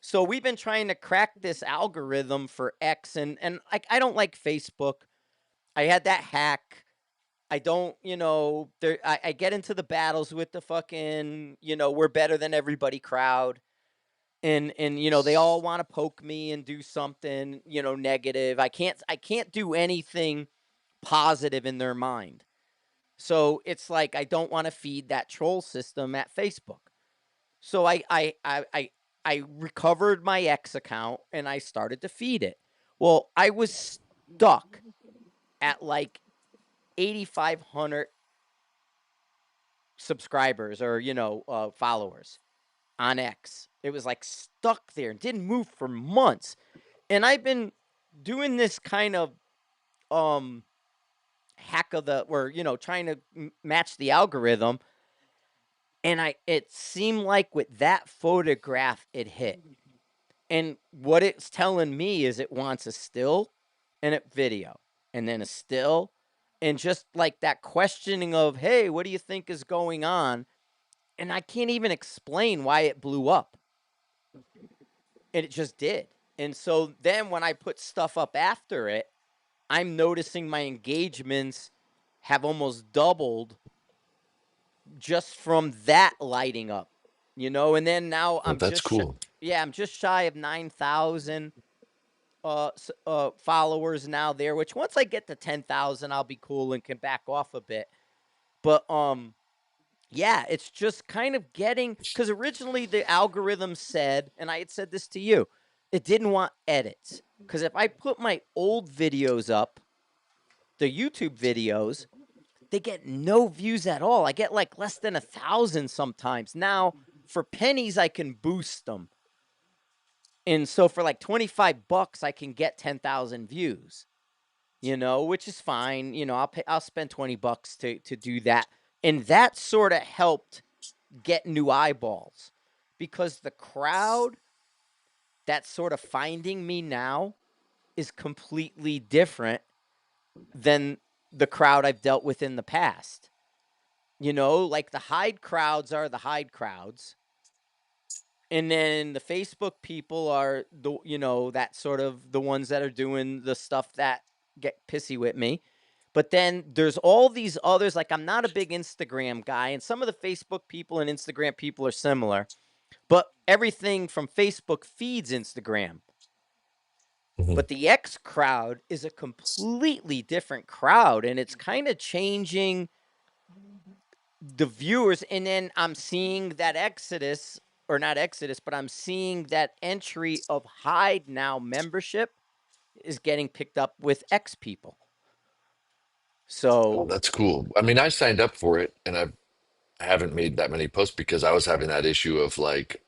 so we've been trying to crack this algorithm for X, and like I don't like Facebook. I had that hack. I don't, there. I get into the battles with the fucking, we're better than everybody crowd, and they all want to poke me and do something, negative. I can't do anything positive in their mind. So it's like I don't want to feed that troll system at Facebook. So I recovered my X account and I started to feed it. Well, I was stuck at like 8,500 subscribers or followers on X. It was like stuck there and didn't move for months. And I've been doing this kind of um hack of the or trying to match the algorithm, and it seemed like with that photograph it hit. And what it's telling me is it wants a still and a video and then a still and just like that questioning of, hey, what do you think is going on? And I can't even explain why it blew up. And it just did. And so then when I put stuff up after it, I'm noticing my engagements have almost doubled just from that lighting up, and then now Oh, that's cool. I'm just shy of 9,000 followers now there, which once I get to 10,000 I'll be cool and can back off a bit. But yeah, it's just kind of getting, cuz originally the algorithm said, and I had said this to you, it didn't want edits. Cuz if I put my old videos up, the YouTube videos, they get no views at all. I get like less than 1,000 sometimes. Now, for pennies I can boost them. And so for like 25 bucks I can get 10,000 views. Which is fine. I'll spend 20 bucks to do that. And that sort of helped get new eyeballs because the crowd that's sort of finding me now is completely different than the crowd I've dealt with in the past. Like the hide crowds are the hide crowds. And then the Facebook people are that sort of the ones that are doing the stuff that get pissy with me. But then there's all these others. Like I'm not a big Instagram guy, and some of the Facebook people and Instagram people are similar. but everything from Facebook feeds Instagram. Mhm. But the X crowd is a completely different crowd, and it's kind of changing the viewers. And then I'm seeing that exodus, or not exodus, but I'm seeing that entry of Hide now membership is getting picked up with X people. Oh, So that's cool. I mean, I signed up for it and I haven't made that many posts because I was having that issue of like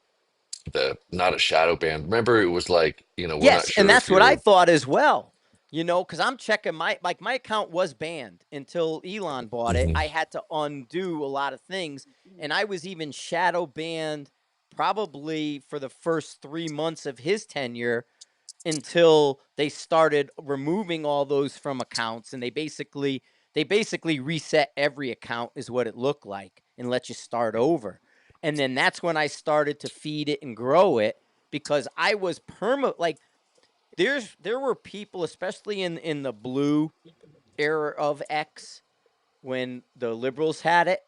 the not a shadow ban. Remember, it was like, we're not yes, and sure if that's what I you're. thought as well. Because I'm checking my account was banned until Elon bought it. Mhm. I had to undo a lot of things, and I was even shadow banned probably for the first 3 months of his tenure until they started removing all those from accounts, and they basically reset every account is what it looked like, and let you start over. And then that's when I started to feed it and grow it, because I was like there were people, especially in the blue era of X, when the liberals had it.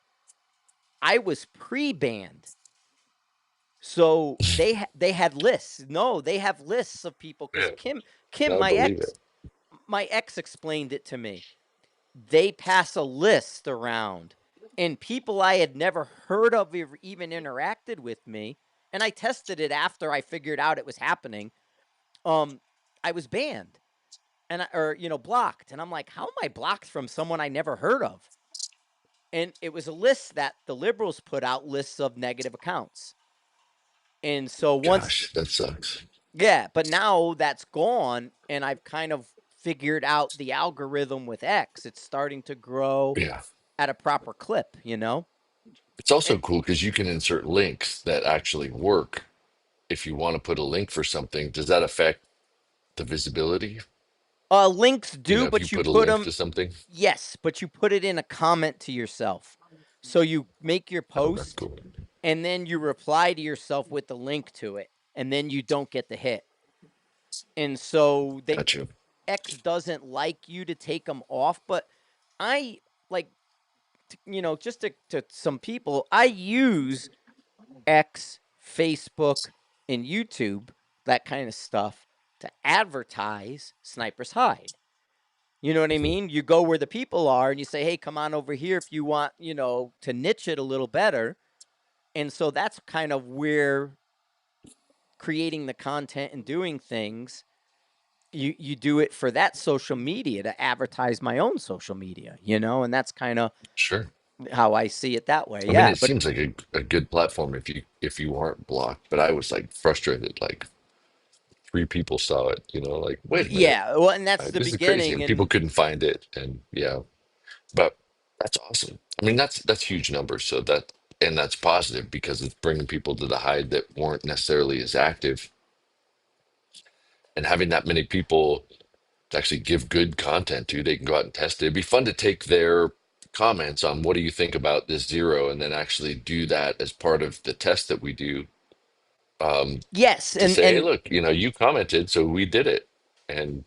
I was pre-banned. So they had lists. No, they have lists of people, cuz Yeah, Kim I believe it. my ex explained it to me. They pass a list around, and people I had never heard of or even interacted with me, and I tested it after I figured out it was happening. Um I was banned, or blocked, and I'm like, how am I blocked from someone I never heard of? And it was a list that the liberals put out, lists of negative accounts. And so once Gosh, that sucks. yeah, but now that's gone, and I've kind of figured out the algorithm with X. It's starting to grow Yeah. at a proper clip. It's also And cool because you can insert links that actually work. If you want to put a link for something, does that affect the visibility? links do, If you but you put a put link them. to something. Yes, but you put it in a comment to yourself. So you make your Oh, that's post, cool. and then you reply to yourself with the link to it, and then you don't get the hit. And so they Gotcha. X doesn't like you to take them off, but I like just to some people, I use X, Facebook, and YouTube, that kind of stuff, to advertise Sniper's Hide. You know what I Mhm. mean? You go where the people are and you say, hey, come on over here if you want, to niche it a little better. And so that's kind of where creating the content and doing things, you do it for that social media to advertise my own social media, and that's kind of Sure. how I see it that way. I mean, Yeah. it But seems like a good platform if you aren't blocked. But I was like frustrated. Like three people saw it. Like wait a minute, yeah, well, and that's the this is crazy, beginning. and people And couldn't find it. And yeah, but that's awesome. I mean, that's huge numbers. So that's positive because it's bringing people to the hide that weren't necessarily as active, and having that many people to actually give good content to, they can go out and test it. It'd be fun to take their comments on what do you think about this zero, and then actually do that as part of the test that we do. Um, yes, to and say, hey, and look, you commented, so we did it. And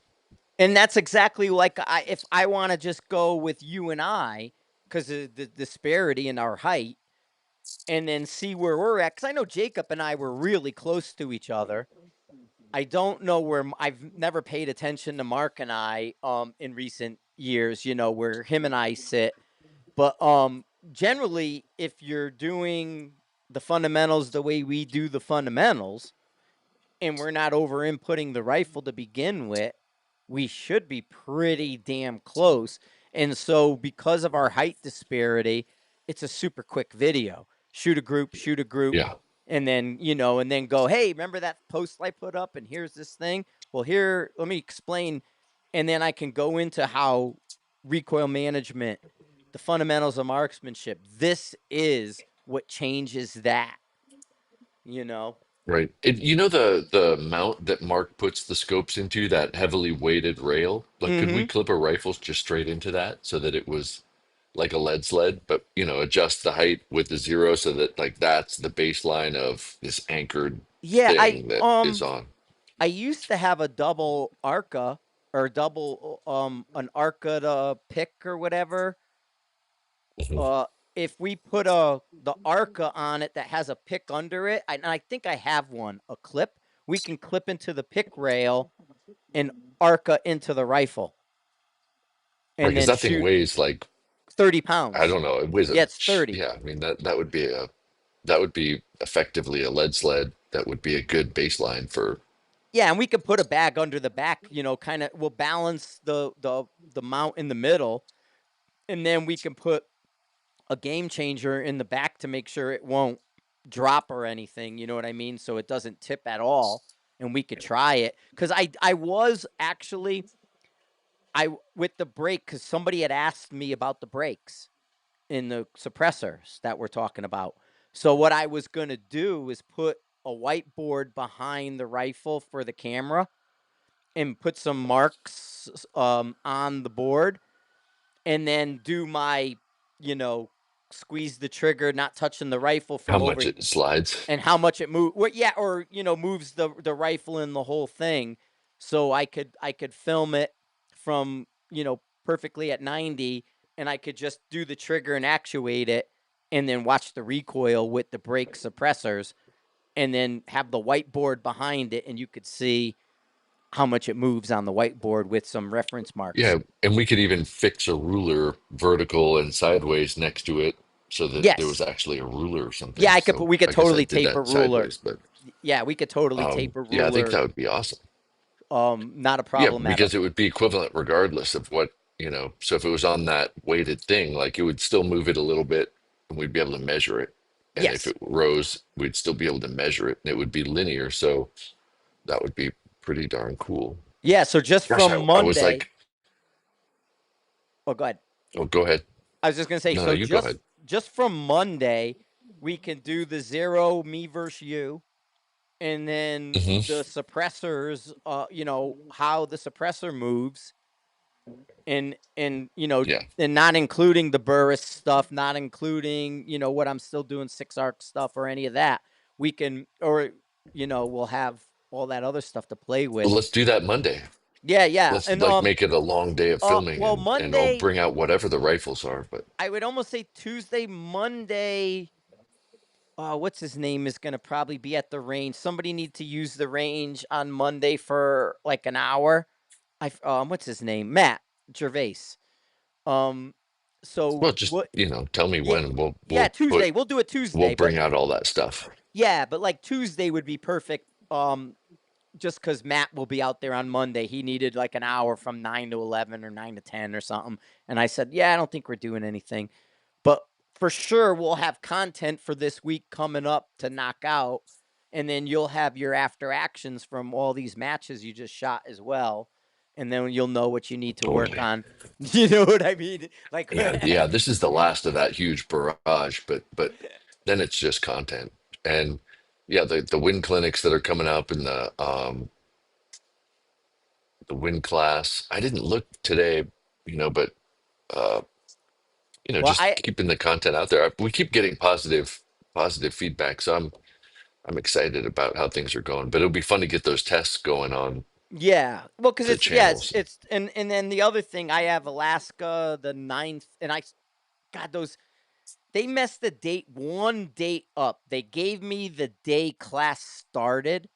and that's exactly like if I want to just go with you and I, because of the disparity in our height, and then see where we're at. Because I know Jacob and I were really close to each other. I don't know where I've never paid attention to Mark and I in recent years, where him and I sit. But generally, if you're doing the fundamentals the way we do the fundamentals, and we're not over inputting the rifle to begin with, we should be pretty damn close. And so, because of our height disparity, it's a super quick video. Shoot a group, yeah, and then go, hey, remember that post I put up? And here's this thing. Well, here, let me explain. And then I can go into how recoil management, the fundamentals of marksmanship, this is what changes that, you know? right. The mount that Mark puts the scopes into, that heavily weighted rail. Like, could we Mm-hmm. clip a rifle just straight into that so that it was like a lead sled, but adjust the height with the zero so that like that's the baseline of this anchored Yeah, thing that is on. I used to have a double ARCA, or double an ARCA to pick or whatever. Mhm. if we put the Arca on it that has a pick under it, and I think I have one, a clip, we can clip into the pick rail and Arca into the rifle Right, and because then that thing shoot weighs like, 30 I pounds. don't know, it weighs Yeah, it's 30. yeah, I mean that would be a that would be effectively a lead sled. That would be a good baseline for. Yeah, and we could put a bag under the back, kind of we'll balance the mount in the middle, and then we can put a game changer in the back to make sure it won't drop or anything, you know what I mean? So it doesn't tip at all, and we could try it. Cause I was actually I with the brake, because somebody had asked me about the brakes in the suppressors that we're talking about. So what I was gonna do is put a whiteboard behind the rifle for the camera and put some marks on the board, and then do my, you know, squeeze the trigger, not touching the rifle How from much over, it slides. and how much it moves. Well, yeah, or moves the rifle and the whole thing, so I could film it from perfectly at 90, and I could just do the trigger and actuate it, and then watch the recoil with the brake suppressors, and then have the whiteboard behind it, and you could see how much it moves on the whiteboard with some reference marks. Yeah, and we could even fix a ruler vertical and sideways next to it so that there was Yes. actually a ruler or Yeah, something. I could So put we could I guess I totally did tape a that ruler. sideways, but Yeah, we could totally tape a yeah, I think ruler. that would be awesome. Not a Yeah, problem at because all. it would be equivalent regardless of what, so if it was on that weighted thing, like it would still move it a little bit and we'd be able to measure it. And if Yes. it rose, we'd still be able to measure it and it would be linear. So that would be pretty darn cool. Yeah, so just Gosh, from I was Monday. like, Oh, go ahead. oh, go ahead. I was just gonna say, No, no, so you go just ahead. just from Monday, we can do the zero me versus you, and then Hmm. the suppressors. How the suppressor moves, and Yeah. and not including the Burris stuff, not including what I'm still doing 6 arc stuff or any of that. We can, or we'll have all that other stuff to play Well, with. let's do that Monday. Yeah, yeah, Let's and like make it a long day of filming well, and I'll Monday, bring out whatever the rifles are. But I would almost say Tuesday, Monday. What's his name is going to probably be at the range. Somebody need to use the range on Monday for like an hour. What's his name? Matt Gervais. Um, so well, just what? tell me Yeah, when and we'll yeah, put Tuesday. We'll do it we'll Tuesday, but bring out all that stuff. yeah, but like Tuesday would be perfect. Just because Matt will be out there on Monday, he needed like an hour from 9 to 11 or 9 to 10 or something, and I said, yeah, I don't think we're doing anything. But for sure, we'll have content for this week coming up to knock out. And then you'll have your after actions from all these matches you just shot as well. And then you'll know what you need to work Totally. on. You know what I mean? Like, Yeah, yeah. This is the last of that huge barrage, but then it's just content. And yeah, the wind clinics that are coming up in the wind class. I didn't look today, but uh, well, just keeping the content out there. We keep getting positive feedback, so I'm excited about how things are going. But it'll be fun to get those tests going on yeah. Well, because the yeah, channels. and then the other thing, I have Alaska the 9th, and God, they messed the date, one date up. They gave me the day class started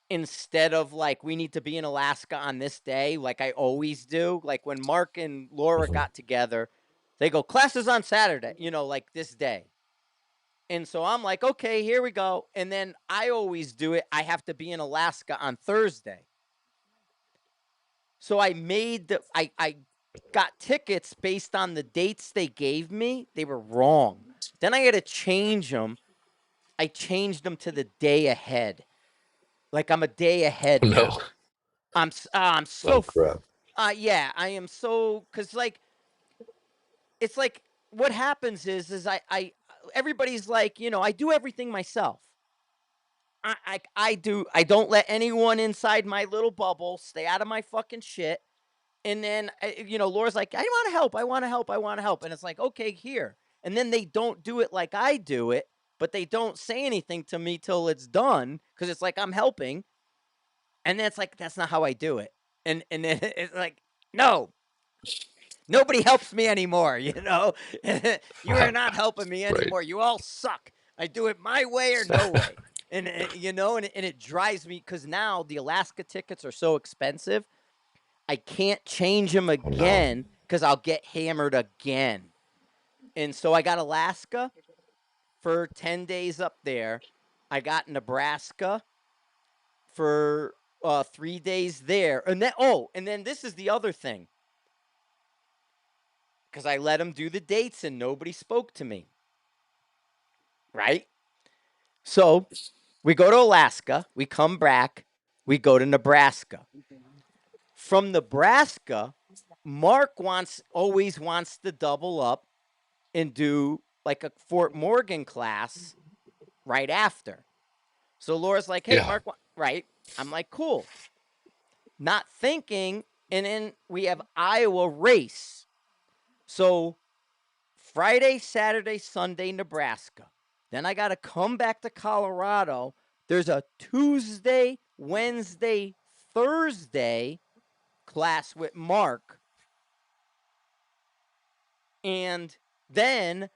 instead of like we need to be in Alaska on this day, like I always do. Like when Mark and Laura Mhm. got together, they go, classes on Saturday, like this day. And so I'm like, okay, here we go. And then I always do it. I have to be in Alaska on Thursday. So I got tickets based on the dates they gave me. They were wrong. Then I had to change them. I changed them to the day ahead. Like I'm a day ahead No. now. I'm Oh so crap. yeah, I am so, cuz like it's like what happens is I everybody's like, I do everything myself. I don't let anyone inside my little bubble. Stay out of my fucking shit. And then Laura's like, I want to help. I want to help. I want to help. And it's like, okay, here. And then they don't do it like I do it, but they don't say anything to me till it's done because it's like I'm helping. And then it's like that's not how I do it. And then it's like, no. Nobody helps me anymore, you know? You are not helping me Right. anymore. You all suck. I do it my way or no way. And you know, and it drives me because now the Alaska tickets are so expensive. I can't change them Oh no. again because I'll get hammered again. And so I got Alaska for 10 days up there. I got Nebraska for 3 days there. And then this is the other thing. Because I let them do the dates and nobody spoke to me. Right? So we go to Alaska, we come back, we go to Nebraska. From Nebraska, Mark always wants to double up and do like a Fort Morgan class right after. So Laura's like, "Hey, Yeah. Mark, right?" I'm like, "Cool." Not thinking, and then we have Iowa race. So Friday, Saturday, Sunday, Nebraska. Then I got to come back to Colorado. There's a Tuesday, Wednesday, Thursday class with Mark. And then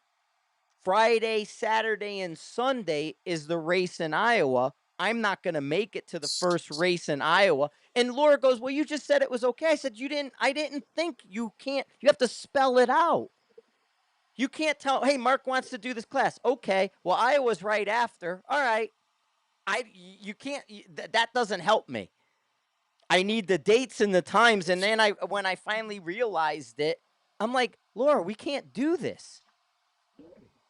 Friday, Saturday, and Sunday is the race in Iowa. I'm not going to make it to the first race in Iowa. And Laura goes, "Well, you just said it was okay." I said, I didn't think you can't, you have to spell it out. You can't tell, "Hey, Mark wants to do this class." Okay. Well, Iowa's right after. All right. You can't, that doesn't help me. I need the dates and the times. And then when I finally realized it, I'm like, "Laura, we can't do this."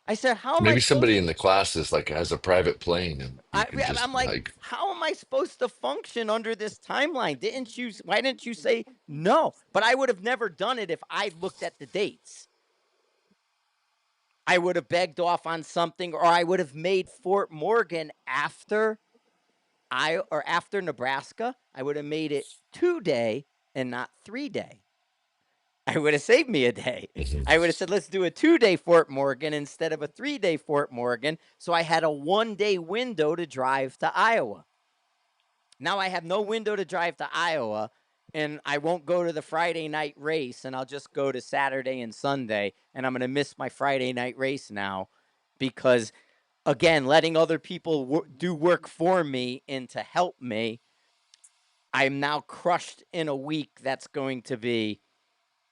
I said, "How am I Maybe supposed somebody to?" in the class like has a private plane and you can just I'm like, like "How am I supposed to function under this timeline? Why didn't you say no?" But I would have never done it if I looked at the dates. I would have begged off on something, or I would have made Fort Morgan after Nebraska. I would have made it 2-day and not 3-day. I would have saved me a day. Mhm. I would have said, "Let's do a 2-day Fort Morgan instead of a 3-day Fort Morgan." So I had a 1-day window to drive to Iowa. Now I have no window to drive to Iowa, and I won't go to the Friday night race, and I'll just go to Saturday and Sunday, and I'm going to miss my Friday night race now because, again, letting other people do work for me and to help me, I'm now crushed in a week. That's going to be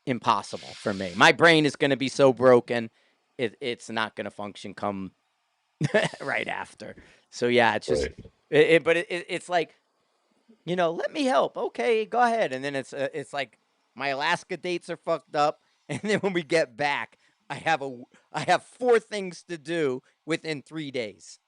impossible for me. My brain is going to be so broken, it's not going to function come right after. So yeah, it's just, Right. it's like, "Let me help." Okay, go ahead. And then it's like my Alaska dates are fucked up, and then when we get back, I have 4 things to do within 3 days.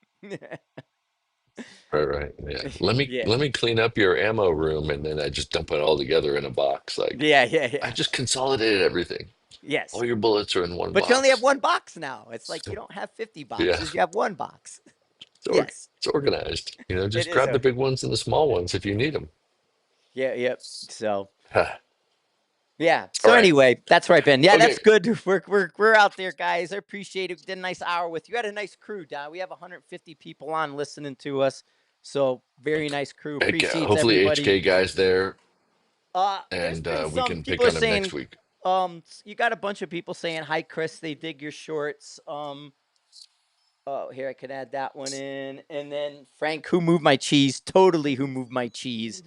Right, right. Yeah. Let Yeah, me clean up your ammo room and then I just dump it all together in a box. Like yeah, yeah, I yeah. just consolidated everything. Yes, All your bullets are in one but you only have box. one box now. It's like you don't have 50 Yeah. boxes; you have one box. It's Yes, organized. You know, it just is. grab the big ones and the small ones if you need them. Yeah, yep. So All yeah. So right. anyway, that's where I've been. Yeah, Okay. that's good. We're out there, guys. I appreciate it. Did a nice hour with you. Had a nice crew, Don. We have 150 people on listening to us. So very nice crew. Heck yeah. Appreciates Hopefully everybody. HK guys there There's and been we some can people pick are on him next saying, week. you got a bunch of people saying, "Hi, Chris. They dig your shorts." Oh, here I could add that one in, and then Frank, who moved my cheese? Totally, who moved my cheese?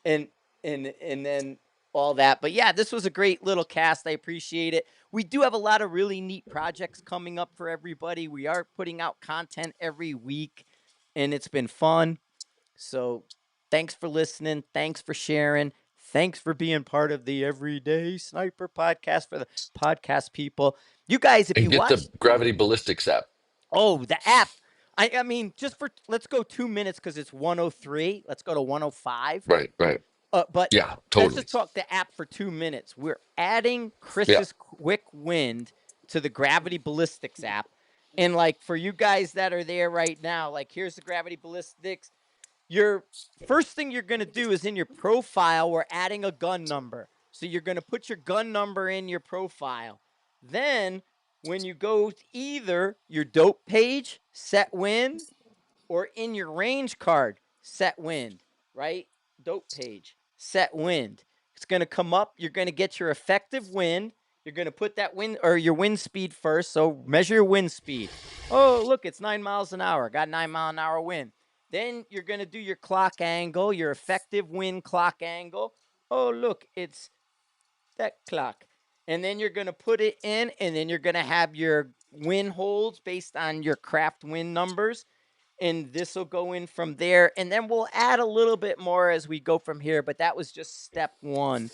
and and then all that. But yeah, this was a great little cast. I appreciate it. We do have a lot of really neat projects coming up for everybody. We are putting out content every week, and it's been fun. So thanks for listening. Thanks for sharing. Thanks for being part of the Everyday Sniper podcast for the podcast people. You guys, if And you get the watch, Gravity Ballistics app. the app. I mean, let's go 2 minutes because it's 103. Let's go to 105. Right, right. But Yeah, let's totally. just talk the app for 2 minutes. We're adding Yeah. Chris's Quick Wind to the Gravity Ballistics app. And like for you guys that are there right now, like here's the Gravity Ballistics. Your first thing you're going to do is in your profile, we're adding a gun number. So you're going to put your gun number in your profile. Then when you go to either your dope page, set wind, or in your range card, set wind, right? Dope page, set wind. It's going to come up. You're going to get your effective wind. You're going to put that wind or your wind speed first. So measure your wind speed. Oh, look, it's 9 miles an hour. Got 9-mile-an-hour wind. Then you're going to do your clock angle, your effective wind clock angle. Oh, look, it's that clock. And then you're going to put it in, and then you're going to have your wind holds based on your craft wind numbers. And this will go in from there. And then we'll add a little bit more as we go from here. But that was just step one.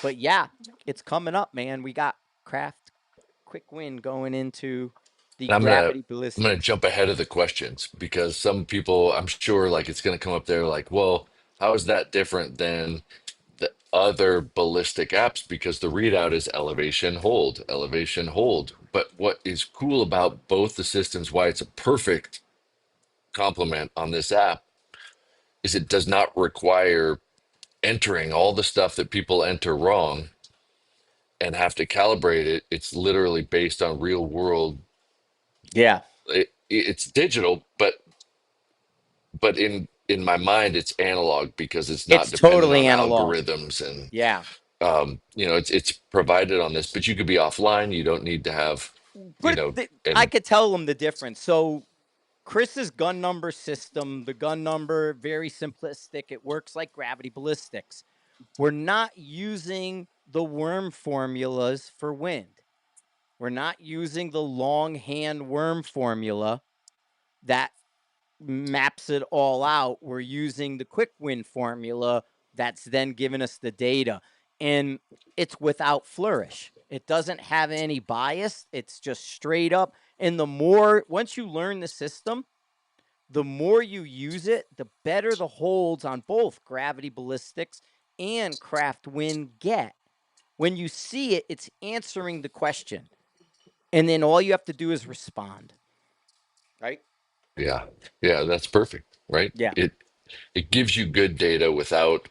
But yeah, it's coming up, man. We got craft quick wind going into the And gravity I'm gonna ballistics. jump ahead of the questions because some people, I'm sure, like it's gonna come up there like, well, how is that different than the other ballistic apps? Because the readout is elevation, hold, elevation, hold. But what is cool about both the systems, why it's a perfect complement on this app, is it does not require entering all the stuff that people enter wrong and have to calibrate it. It's literally based on real world. Yeah, It's digital, but in my mind it's analog because it's not it's dependent totally on analog. algorithms and Yeah. it's provided on this, but you could be offline. You don't need to have But I and could tell them the difference. So Chris's gun number system, the gun number, very simplistic. It works like gravity ballistics. We're not using the worm formulas for wind. We're not using the longhand worm formula that maps it all out. We're using the quick win formula that's then giving us the data. And it's without flourish. It doesn't have any bias. It's just straight up. And the more, once you learn the system, the more you use it, the better the holds on both gravity ballistics and craft wind get. When you see it, it's answering the question. And then all you have to do is respond. Right? yeah, yeah, that's perfect, right? Yeah. It gives you good data without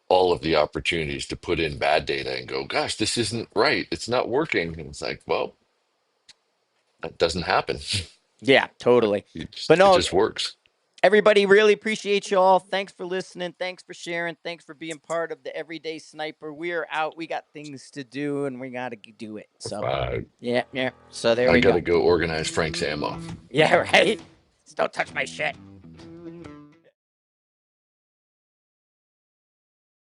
all of the opportunities to put in bad data and go, gosh, this isn't right, it's not working. And it's like, well, that doesn't happen. Yeah, totally. it just, But it no, just works. everybody really appreciate you all. Thanks for listening. Thanks for sharing. Thanks for being part of the Everyday Sniper. We are out. We got things to do and we got to do it. So, uh, yeah, yeah. So there I we go. gotta go organize Frank's ammo. Yeah, right. Just don't touch my shit.